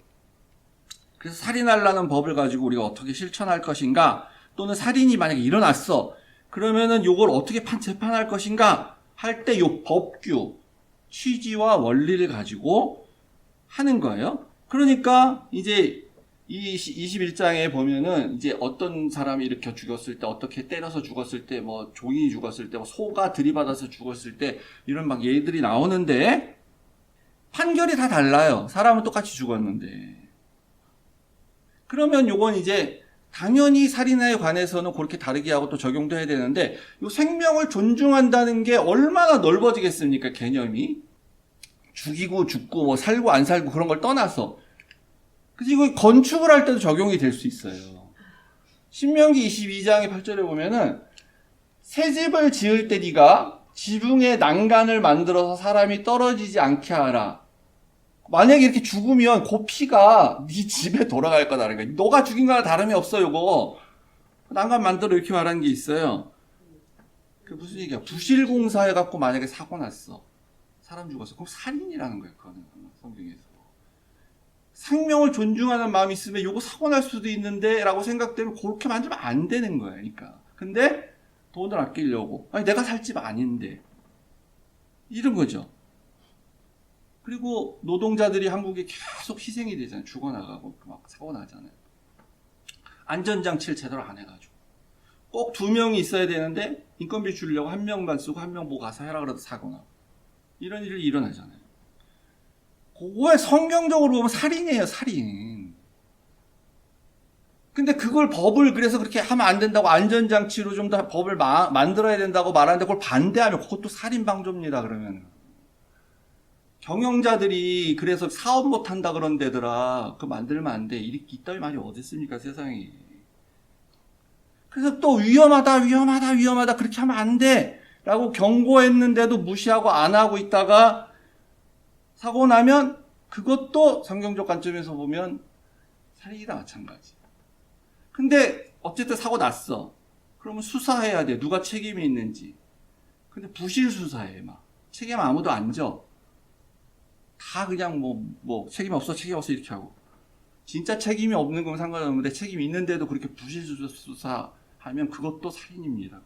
그래서 살인하려는 법을 가지고 우리가 어떻게 실천할 것인가, 또는 살인이 만약에 일어났어. 그러면은 요걸 어떻게 재판할 것인가 할 때 요 법규, 취지와 원리를 가지고 하는 거예요. 그러니까 이제 이 21장에 보면은 이제 어떤 사람이 이렇게 죽었을 때, 어떻게 때려서 죽었을 때, 뭐 종이 죽었을 때, 뭐 소가 들이받아서 죽었을 때 이런 막 예들이 나오는데 판결이 다 달라요. 사람은 똑같이 죽었는데. 그러면 요건 이제 당연히 살인에 관해서는 그렇게 다르게 하고 또 적용도 해야 되는데 요 생명을 존중한다는 게 얼마나 넓어지겠습니까? 개념이. 죽이고 죽고 뭐 살고 안 살고 그런 걸 떠나서. 그래서 이거 건축을 할 때도 적용이 될 수 있어요. 신명기 22장의 8절에 보면은 새 집을 지을 때 네가 지붕에 난간을 만들어서 사람이 떨어지지 않게 하라. 만약에 이렇게 죽으면 그 피가 네 집에 돌아갈 거다라는 거야. 너가 죽인 거랑 다름이 없어, 요거. 난간 만들어 이렇게 말하는 게 있어요. 그게 무슨 얘기야? 부실공사 해갖고 만약에 사고 났어. 사람 죽었어. 그럼 살인이라는 거야, 그거는. 성경에서. 생명을 존중하는 마음이 있으면 요거 사고 날 수도 있는데 라고 생각되면 그렇게 만들면 안 되는 거야. 그러니까. 근데 돈을 아끼려고. 아니, 내가 살 집 아닌데. 이런 거죠. 그리고 노동자들이 한국에 계속 희생이 되잖아요. 죽어나가고 막 사고 나잖아요. 안전장치를 제대로 안 해가지고. 꼭 2명이 있어야 되는데 인건비 주려고 1명만 쓰고 1명 보고 가서 해라 그래도 사고 나고. 이런 일이 일어나잖아요. 그거에 성경적으로 보면 살인이에요, 살인. 근데 그걸 법을 그래서 그렇게 하면 안 된다고 안전장치로 좀 더 법을 만들어야 된다고 말하는데 그걸 반대하면 그것도 살인방조입니다, 그러면. 경영자들이 그래서 사업 못 한다 그런 데더라. 그거 만들면 안 돼. 이따위 말이 어디 있습니까, 세상에. 그래서 또 위험하다. 그렇게 하면 안 돼. 라고 경고했는데도 무시하고 안 하고 있다가 사고 나면 그것도 성경적 관점에서 보면 살인이나 마찬가지. 근데 어쨌든 사고 났어. 그러면 수사해야 돼. 누가 책임이 있는지. 근데 부실 수사해, 막. 책임 아무도 안 져. 다 그냥 책임 없어 이렇게 하고. 진짜 책임이 없는 건 상관없는데 책임이 있는데도 그렇게 부실 수사하면 그것도 살인입니다.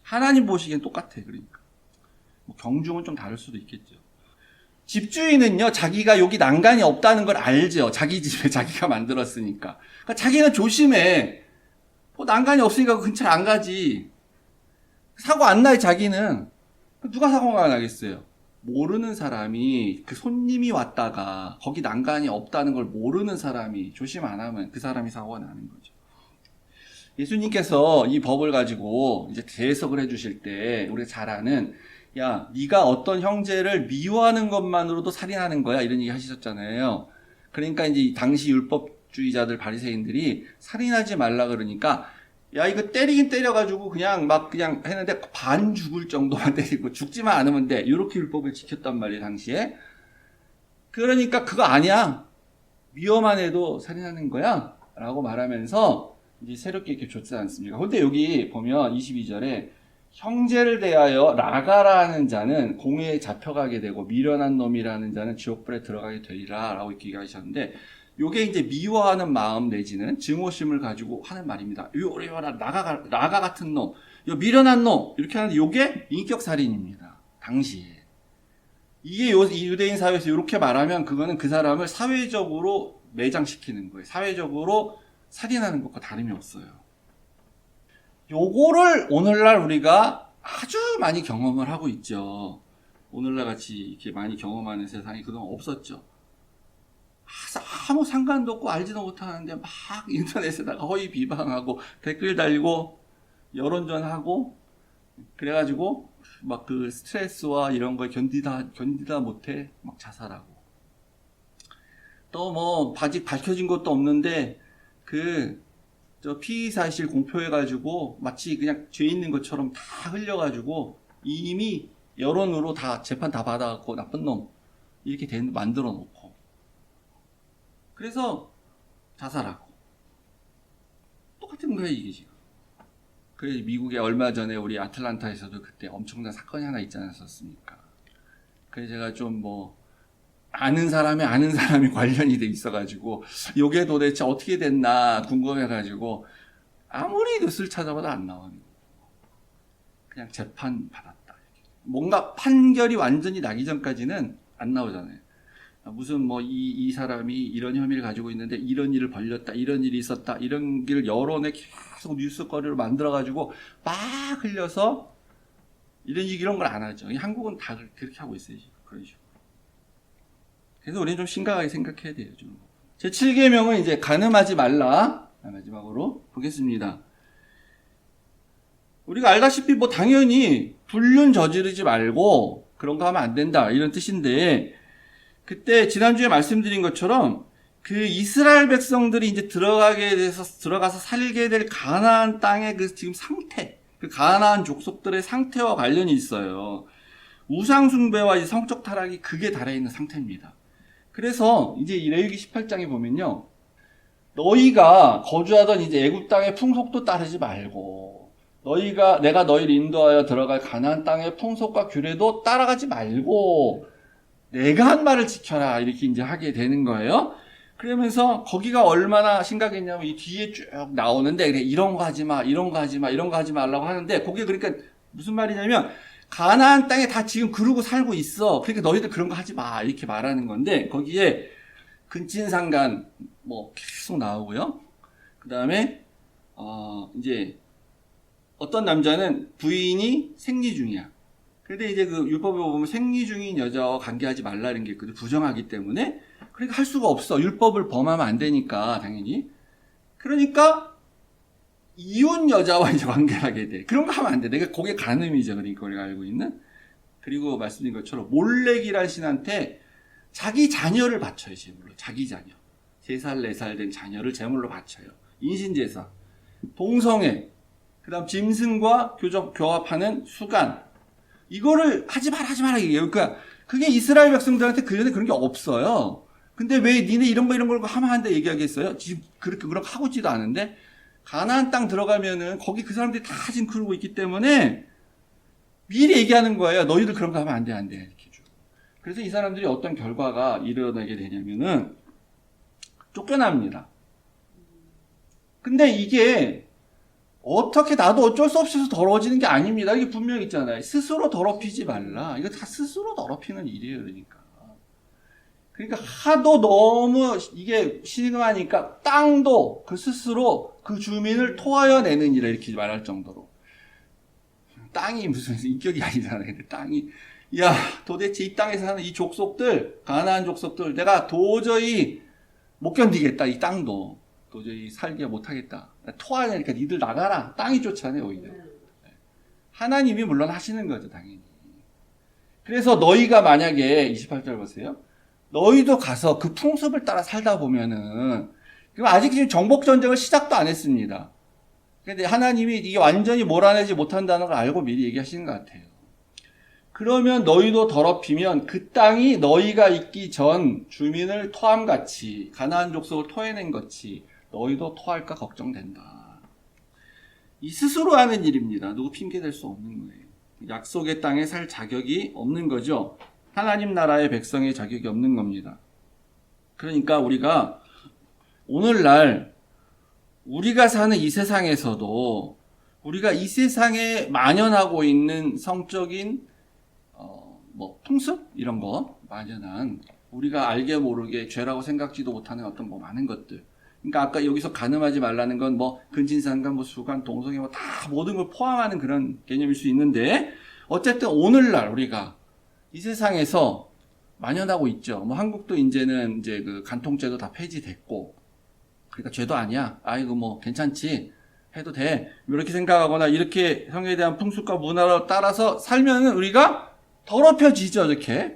하나님 보시기엔 똑같아, 그러니까. 경중은 좀 다를 수도 있겠죠. 집주인은요, 자기가 여기 난간이 없다는 걸 알죠. 자기 집에 자기가 만들었으니까. 그러니까 자기는 조심해. 난간이 없으니까 그 근처를 안 가지. 사고 안 나요, 자기는. 누가 사고가 나겠어요? 모르는 사람이, 그 손님이 왔다가 거기 난간이 없다는 걸 모르는 사람이 조심 안 하면 그 사람이 사고가 나는 거죠. 예수님께서 이 법을 가지고 이제 대해석을 해주실 때 우리가 잘 아는, 야, 네가 어떤 형제를 미워하는 것만으로도 살인하는 거야, 이런 얘기 하셨잖아요. 그러니까 이제 당시 율법주의자들 바리새인들이 살인하지 말라 그러니까 야, 이거 때리긴 때려가지고 그냥 했는데 반 죽을 정도만 때리고 죽지만 않으면 돼. 이렇게 율법을 지켰단 말이에요, 당시에. 그러니까 그거 아니야. 미워만 해도 살인하는 거야. 라고 말하면서 이제 새롭게 이렇게 줬지 않습니까? 근데 여기 보면 22절에 형제를 대하여 라가라는 자는 공회에 잡혀가게 되고 미련한 놈이라는 자는 지옥불에 들어가게 되리라 라고 이렇게 얘기하셨는데 요게 이제 미워하는 마음 내지는 증오심을 가지고 하는 말입니다. 요 라가 같은 놈, 요 미련한 놈 이렇게 하는데 요게 인격살인입니다. 당시에. 이게 유대인 사회에서 이렇게 말하면 그거는 그 사람을 사회적으로 매장시키는 거예요. 사회적으로 살인하는 것과 다름이 없어요. 요거를 오늘날 우리가 아주 많이 경험을 하고 있죠. 오늘날 같이 이렇게 많이 경험하는 세상이 그동안 없었죠. 아무 상관도 없고 알지도 못하는데 막 인터넷에다가 허위 비방하고 댓글 달고 여론전하고 그래가지고 막 그 스트레스와 이런 걸 견디다 못해 막 자살하고 또 뭐 아직 밝혀진 것도 없는데 저 피의 사실 공표해가지고 마치 그냥 죄 있는 것처럼 다 흘려가지고 이미 여론으로 다 재판 다 받아갖고 나쁜 놈 이렇게 만들어 놓고 그래서 자살하고 똑같은 거예요 이게 지금. 그래서 미국에 얼마 전에 우리 아틀란타에서도 그때 엄청난 사건이 하나 있지 않았었습니까? 그래서 제가 좀 아는 사람이 관련이 돼 있어가지고 요게 도대체 어떻게 됐나 궁금해가지고 아무리 뉴스를 찾아봐도 안 나와요. 그냥 재판 받았다. 뭔가 판결이 완전히 나기 전까지는 안 나오잖아요. 무슨 이 사람이 이런 혐의를 가지고 있는데 이런 일을 벌렸다, 이런 일이 있었다, 이런 길 여론에 계속 뉴스거리를 만들어가지고 막 흘려서 이런 걸 안 하죠. 한국은 다 그렇게 하고 있어요. 그런 식으로. 그래서 우리는 좀 심각하게 생각해야 돼요. 좀. 제 7계명은 이제 간음하지 말라. 마지막으로 보겠습니다. 우리가 알다시피 당연히 불륜 저지르지 말고 그런 거 하면 안 된다. 이런 뜻인데 그때 지난주에 말씀드린 것처럼 그 이스라엘 백성들이 이제 들어가서 살게 될 가나안 땅의 그 지금 상태, 그 가나안 족속들의 상태와 관련이 있어요. 우상 숭배와 이 성적 타락이 극에 달해 있는 상태입니다. 그래서 이제 이 레위기 18장에 보면요. 너희가 거주하던 이제 애굽 땅의 풍속도 따르지 말고 내가 너희를 인도하여 들어갈 가나안 땅의 풍속과 규례도 따라가지 말고 내가 한 말을 지켜라 이렇게 이제 하게 되는 거예요. 그러면서 거기가 얼마나 심각했냐면 이 뒤에 쭉 나오는데 그래 이런 거 하지 마, 이런 거 하지 마, 이런 거 하지 말라고 하는데 거기에 그러니까 무슨 말이냐면 가나안 땅에 다 지금 그러고 살고 있어. 그러니까 너희들 그런 거 하지 마 이렇게 말하는 건데 거기에 근친상간 계속 나오고요. 그 다음에 이제 어떤 남자는 부인이 생리 중이야. 근데 이제 그 율법에 보면 생리 중인 여자와 관계하지 말라는 게 있거든. 부정하기 때문에. 그러니까 할 수가 없어. 율법을 범하면 안 되니까, 당연히. 그러니까, 이혼 여자와 이제 관계를 하게 돼. 그런 거 하면 안 돼. 내가 그게 간음이죠. 그러니까 우리가 알고 있는. 그리고 말씀드린 것처럼 몰렉이라는 신한테 자기 자녀를 바쳐요, 제물로. 자기 자녀. 3살, 4살 된 자녀를 제물로 바쳐요. 인신제사. 동성애. 그 다음 짐승과 교합하는 수간. 이거를 하지 마라 얘기해요. 그러니까 그게 이스라엘 백성들한테 그전에 그런 게 없어요. 근데 왜 니네 이런 걸 하면 안 돼 얘기하겠어요? 지금 그렇게 하고 있지도 않은데 가나안 땅 들어가면은 거기 그 사람들이 다 지금 그러고 있기 때문에 미리 얘기하는 거예요. 너희들 그런 거 하면 안 돼 이렇게 줘. 그래서 이 사람들이 어떤 결과가 일어나게 되냐면은 쫓겨납니다. 근데 이게 어떻게 나도 어쩔 수 없이 더러워지는 게 아닙니다. 이게 분명히 있잖아요. 스스로 더럽히지 말라. 이거 다 스스로 더럽히는 일이에요. 그러니까 하도 너무 이게 심하니까 땅도 그 스스로 그 주민을 토하여 내는 일을 이렇게 말할 정도로. 땅이 무슨 인격이 아니잖아요. 근데 땅이 야 도대체 이 땅에서 사는 이 족속들 가나안 족속들 내가 도저히 못 견디겠다. 이 땅도 도저히 살게 못하겠다. 토하니까 니들 나가라. 땅이 좋잖아요, 오히려. 하나님이 물론 하시는 거죠, 당연히. 그래서 너희가 만약에 28절 보세요. 너희도 가서 그 풍습을 따라 살다 보면은 그럼 아직 지금 정복 전쟁을 시작도 안 했습니다. 근데 하나님이 이게 완전히 몰아내지 못한다는 걸 알고 미리 얘기하시는 것 같아요. 그러면 너희도 더럽히면 그 땅이 너희가 있기 전 주민을 토함같이 가나안 족속을 토해낸 것이 너희도 토할까 걱정된다. 이 스스로 하는 일입니다. 누구 핑계댈 수 없는 거예요. 약속의 땅에 살 자격이 없는 거죠. 하나님 나라의 백성의 자격이 없는 겁니다. 그러니까 우리가 오늘날 우리가 사는 이 세상에서도 우리가 이 세상에 만연하고 있는 성적인 풍습 이런 거 만연한 우리가 알게 모르게 죄라고 생각지도 못하는 어떤 많은 것들. 그러니까 아까 여기서 간음하지 말라는 건 근친상간 수간 동성애 다 모든 걸 포함하는 그런 개념일 수 있는데 어쨌든 오늘날 우리가 이 세상에서 만연하고 있죠. 한국도 이제는 이제 그 간통죄도 다 폐지됐고 그러니까 죄도 아니야. 아이고 괜찮지. 해도 돼. 이렇게 생각하거나 이렇게 성에 대한 풍습과 문화를 따라서 살면은 우리가 더럽혀지죠, 이렇게.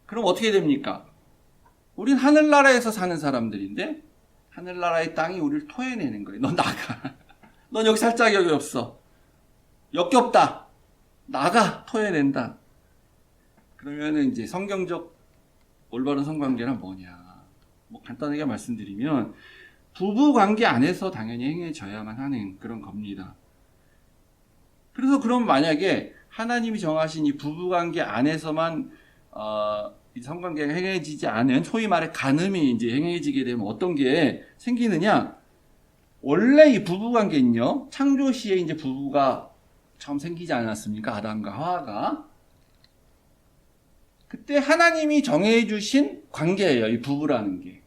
그럼 어떻게 됩니까? 우린 하늘나라에서 사는 사람들인데 하늘나라의 땅이 우리를 토해내는 거예요. 너 나가. 넌 여기 살 자격이 없어. 역겹다. 나가. 토해낸다. 그러면은 이제 성경적 올바른 성관계란 뭐냐. 간단하게 말씀드리면 부부 관계 안에서 당연히 행해져야만 하는 그런 겁니다. 그래서 그럼 만약에 하나님이 정하신 이 부부관계 안에서만 이 성관계가 행해지지 않은 소위 말해 간음이 이제 행해지게 되면 어떤 게 생기느냐? 원래 이 부부관계는요 창조 시에 이제 부부가 처음 생기지 않았습니까? 아담과 하와가. 그때 하나님이 정해주신 관계예요, 이 부부라는 게.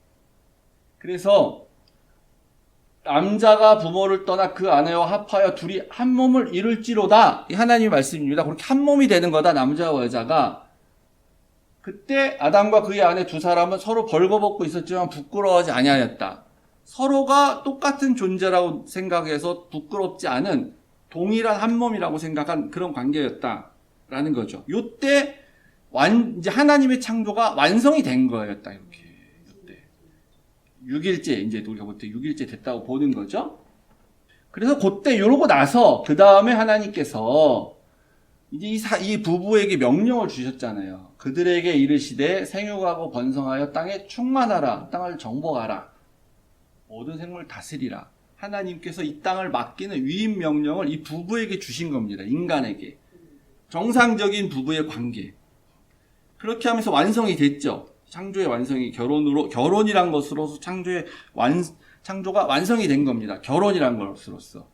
그래서 남자가 부모를 떠나 그 아내와 합하여 둘이 한 몸을 이룰지로다. 이 하나님의 말씀입니다. 그렇게 한 몸이 되는 거다, 남자와 여자가. 그때 아담과 그의 아내 두 사람은 서로 벌거벗고 있었지만 부끄러워하지 아니하였다. 서로가 똑같은 존재라고 생각해서 부끄럽지 않은 동일한 한 몸이라고 생각한 그런 관계였다라는 거죠. 요때 이제 하나님의 창조가 완성이 된 거예요, 딱 이렇게. 6일째, 이제 우리가 그때 6일째 됐다고 보는 거죠. 그래서 그때 이러고 나서 그 다음에 하나님께서 이제 이 부부에게 명령을 주셨잖아요. 그들에게 이르시되 생육하고 번성하여 땅에 충만하라. 땅을 정복하라. 모든 생물을 다스리라. 하나님께서 이 땅을 맡기는 위임 명령을 이 부부에게 주신 겁니다. 인간에게. 정상적인 부부의 관계. 그렇게 하면서 완성이 됐죠. 창조의 완성이 결혼이란 것으로서 창조가 완성이 된 겁니다. 결혼이란 것으로서.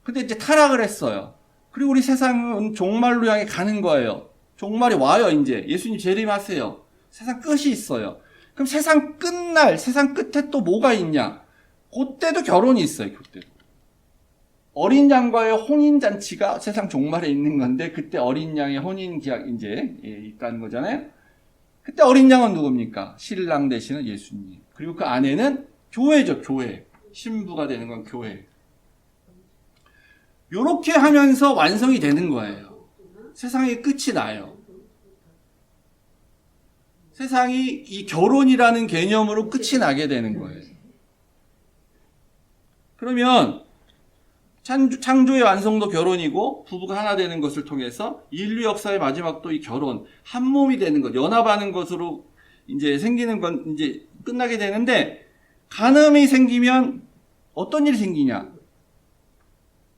근데 이제 타락을 했어요. 그리고 우리 세상은 종말로 향해 가는 거예요. 종말이 와요, 이제. 예수님 재림하세요. 세상 끝이 있어요. 그럼 세상 끝에 또 뭐가 있냐? 그때도 결혼이 있어요, 그때도. 어린 양과의 혼인잔치가 세상 종말에 있는 건데, 그때 어린 양의 혼인 계약 이제 있다는 거잖아요. 그때 어린 양은 누굽니까? 신랑 되시는 예수님. 그리고 그 아내는 교회죠, 교회. 신부가 되는 건 교회. 요렇게 하면서 완성이 되는 거예요. 세상의 끝이 나요. 세상이 이 결혼이라는 개념으로 끝이 나게 되는 거예요. 그러면 창조의 완성도 결혼이고 부부가 하나 되는 것을 통해서 인류 역사의 마지막도 이 결혼, 한 몸이 되는 것, 연합하는 것으로 이제 생기는 건 이제 끝나게 되는데, 간음이 생기면 어떤 일이 생기냐?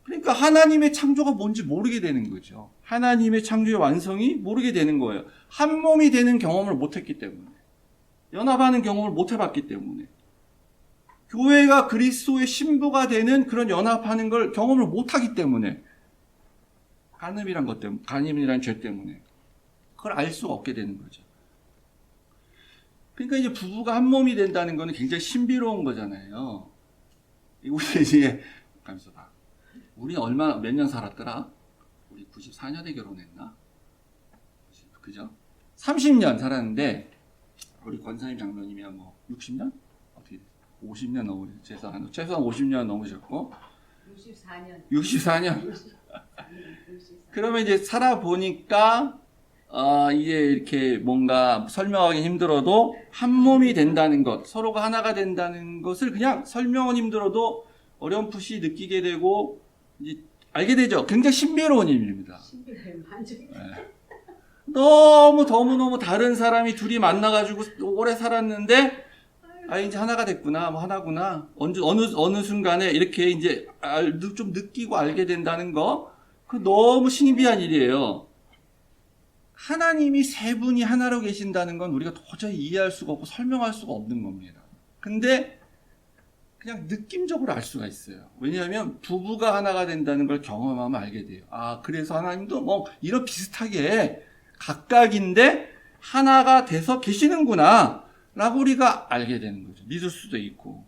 그러니까 하나님의 창조가 뭔지 모르게 되는 거죠. 하나님의 창조의 완성이 모르게 되는 거예요. 한 몸이 되는 경험을 못했기 때문에. 연합하는 경험을 못 해봤기 때문에. 교회가 그리스도의 신부가 되는 그런 연합하는 걸 경험을 못하기 때문에. 간음이란 것 때문에, 간음이란 죄 때문에. 그걸 알 수가 없게 되는 거죠. 그러니까 이제 부부가 한 몸이 된다는 거는 굉장히 신비로운 거잖아요. 우리 이제, 가면서 봐. 우리 몇 년 살았더라? 우리 94년에 결혼했나? 그죠? 30년 살았는데, 우리 권사님 장로님이야 60년? 어떻게 됐어요? 50년 최소한 50년 넘으셨고. 64년. 그러면 이제 살아보니까, 이게 이렇게 뭔가 설명하기 힘들어도 한 몸이 된다는 것, 서로가 하나가 된다는 것을 그냥 설명은 힘들어도 어렴풋이 느끼게 되고, 이제 알게 되죠. 굉장히 신비로운 일입니다. 신비로운 만족. 너무너무 다른 사람이 둘이 만나가지고 오래 살았는데, 아, 이제 하나가 됐구나, 뭐 하나구나. 어느 순간에 이렇게 이제 좀 느끼고 알게 된다는 거, 그 너무 신비한 일이에요. 하나님이 세 분이 하나로 계신다는 건 우리가 도저히 이해할 수가 없고 설명할 수가 없는 겁니다. 근데 그냥 느낌적으로 알 수가 있어요. 왜냐하면 부부가 하나가 된다는 걸 경험하면 알게 돼요. 아, 그래서 하나님도 뭐 이런 비슷하게 각각인데 하나가 돼서 계시는구나 라고 우리가 알게 되는 거죠. 믿을 수도 있고.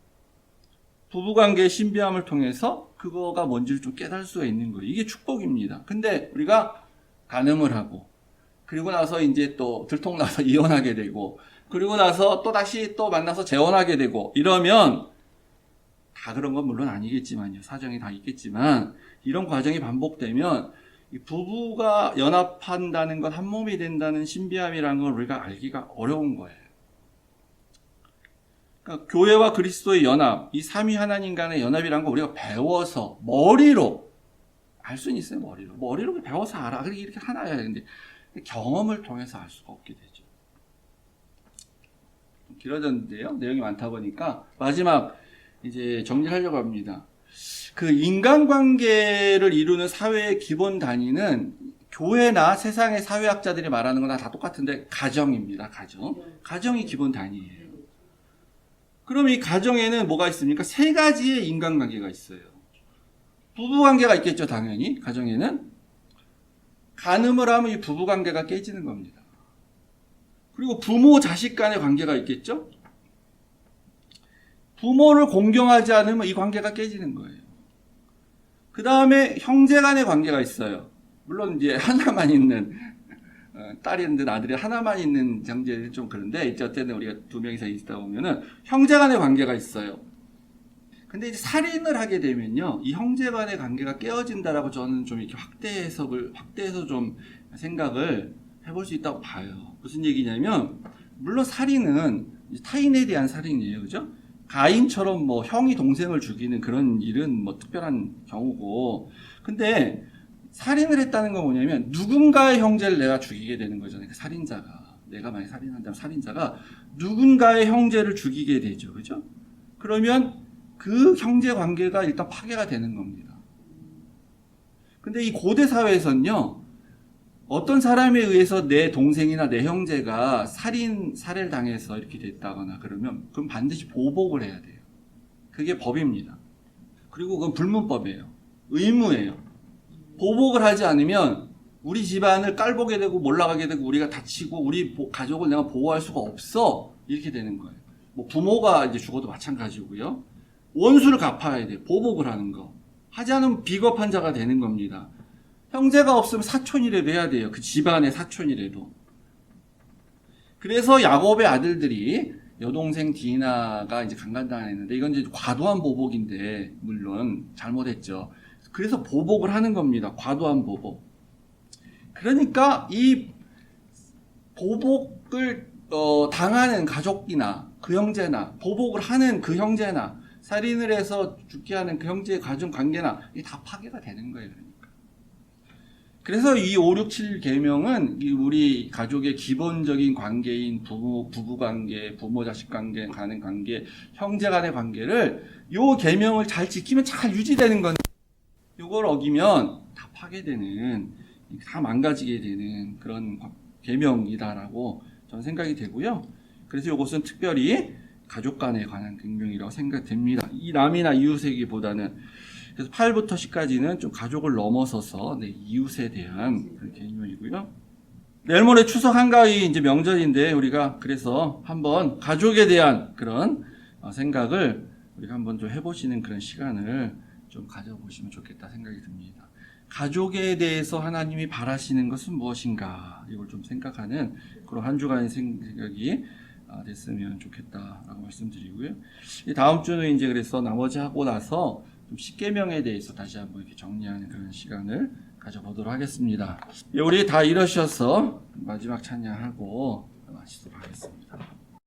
부부관계의 신비함을 통해서 그거가 뭔지를 좀 깨달을 수가 있는 거예요. 이게 축복입니다. 근데 우리가 간음을 하고, 그리고 나서 이제 또 들통나서 이혼하게 되고, 그리고 나서 또 다시 또 만나서 재혼하게 되고, 이러면 다 그런 건 물론 아니겠지만요. 사정이 다 있겠지만, 이런 과정이 반복되면 이 부부가 연합한다는 것, 한 몸이 된다는 신비함이라는 걸 우리가 알기가 어려운 거예요. 그러니까 교회와 그리스도의 연합, 이 삼위 하나님 간의 연합이라는 거 우리가 배워서 머리로 알 수는 있어요. 머리로 배워서 알아. 그렇게 이렇게 하나야. 근데 경험을 통해서 알 수가 없게 되죠. 좀 길어졌는데요. 내용이 많다 보니까 마지막 이제 정리하려고 합니다. 그 인간관계를 이루는 사회의 기본 단위는 교회나 세상의 사회학자들이 말하는 거나 다 똑같은데 가정입니다. 가정이 기본 단위예요. 그럼 이 가정에는 뭐가 있습니까? 세 가지의 인간관계가 있어요. 부부관계가 있겠죠, 당연히. 가정에는. 간음을 하면 이 부부관계가 깨지는 겁니다. 그리고 부모, 자식 간의 관계가 있겠죠? 부모를 공경하지 않으면 이 관계가 깨지는 거예요. 그 다음에 형제 간의 관계가 있어요. 물론 이제 하나만 있는, 딸이든 아들이 하나만 있는 형제는 좀 그런데, 이제 어쨌든 우리가 두 명이서 있다 보면은 형제 간의 관계가 있어요. 근데 이제 살인을 하게 되면요, 이 형제 간의 관계가 깨어진다라고 저는 좀 이렇게 확대해서 좀 생각을 해볼 수 있다고 봐요. 무슨 얘기냐면, 물론 살인은 타인에 대한 살인이에요. 그죠? 가인처럼 뭐 형이 동생을 죽이는 그런 일은 뭐 특별한 경우고, 근데 살인을 했다는 건 뭐냐면 누군가의 형제를 내가 죽이게 되는 거잖아요. 그 살인자가, 내가 만약 살인한다면 살인자가 누군가의 형제를 죽이게 되죠. 그죠? 그러면 그 형제 관계가 일단 파괴가 되는 겁니다. 근데 이 고대 사회에서는요, 어떤 사람에 의해서 내 동생이나 내 형제가 살해를 당해서 이렇게 됐다거나 그러면 그럼 반드시 보복을 해야 돼요. 그게 법입니다. 그리고 그건 불문법이에요. 의무예요. 보복을 하지 않으면 우리 집안을 깔보게 되고 몰락하게 되고 우리가 다치고 우리 가족을 내가 보호할 수가 없어. 이렇게 되는 거예요. 뭐 부모가 이제 죽어도 마찬가지고요. 원수를 갚아야 돼요. 보복을 하는 거. 하지 않으면 비겁한 자가 되는 겁니다. 형제가 없으면 사촌이라도 해야 돼요. 그 집안의 사촌이라도. 그래서 야곱의 아들들이 여동생 디나가 이제 강간당했는데 이건 이제 과도한 보복인데 물론 잘못했죠. 그래서 보복을 하는 겁니다. 과도한 보복. 그러니까 이 보복을 당하는 가족이나 그 형제나 보복을 하는 그 형제나 살인을 해서 죽게 하는 그 형제의 가정 관계나 이게 다 파괴가 되는 거예요. 그래서 이 5, 6, 7 계명은 우리 가족의 기본적인 관계인 부부 관계, 부모 자식 관계, 가는 관계, 형제 간의 관계를 요 계명을 잘 지키면 잘 유지되는 건데 요걸 어기면 다 파괴되는, 다 망가지게 되는 그런 계명이다라고 저는 생각이 되고요. 그래서 이것은 특별히 가족 간에 관한 계명이라고 생각됩니다. 이 남이나 이웃에게보다는. 그래서 8부터 10까지는 좀 가족을 넘어서서 이웃에 대한 그런 계명이고요. 내일 모레 추석 한가위 이제 명절인데 우리가 그래서 한번 가족에 대한 그런 생각을 우리가 한번 좀 해보시는 그런 시간을 좀 가져보시면 좋겠다 생각이 듭니다. 가족에 대해서 하나님이 바라시는 것은 무엇인가, 이걸 좀 생각하는 그런 한 주간의 생각이 됐으면 좋겠다라고 말씀드리고요. 다음 주는 이제 그래서 나머지 하고 나서 좀 십계명에 대해서 다시 한번 이렇게 정리하는 그런 시간을 가져보도록 하겠습니다. 우리 다 일어서서 마지막 찬양하고 마치도록 하겠습니다.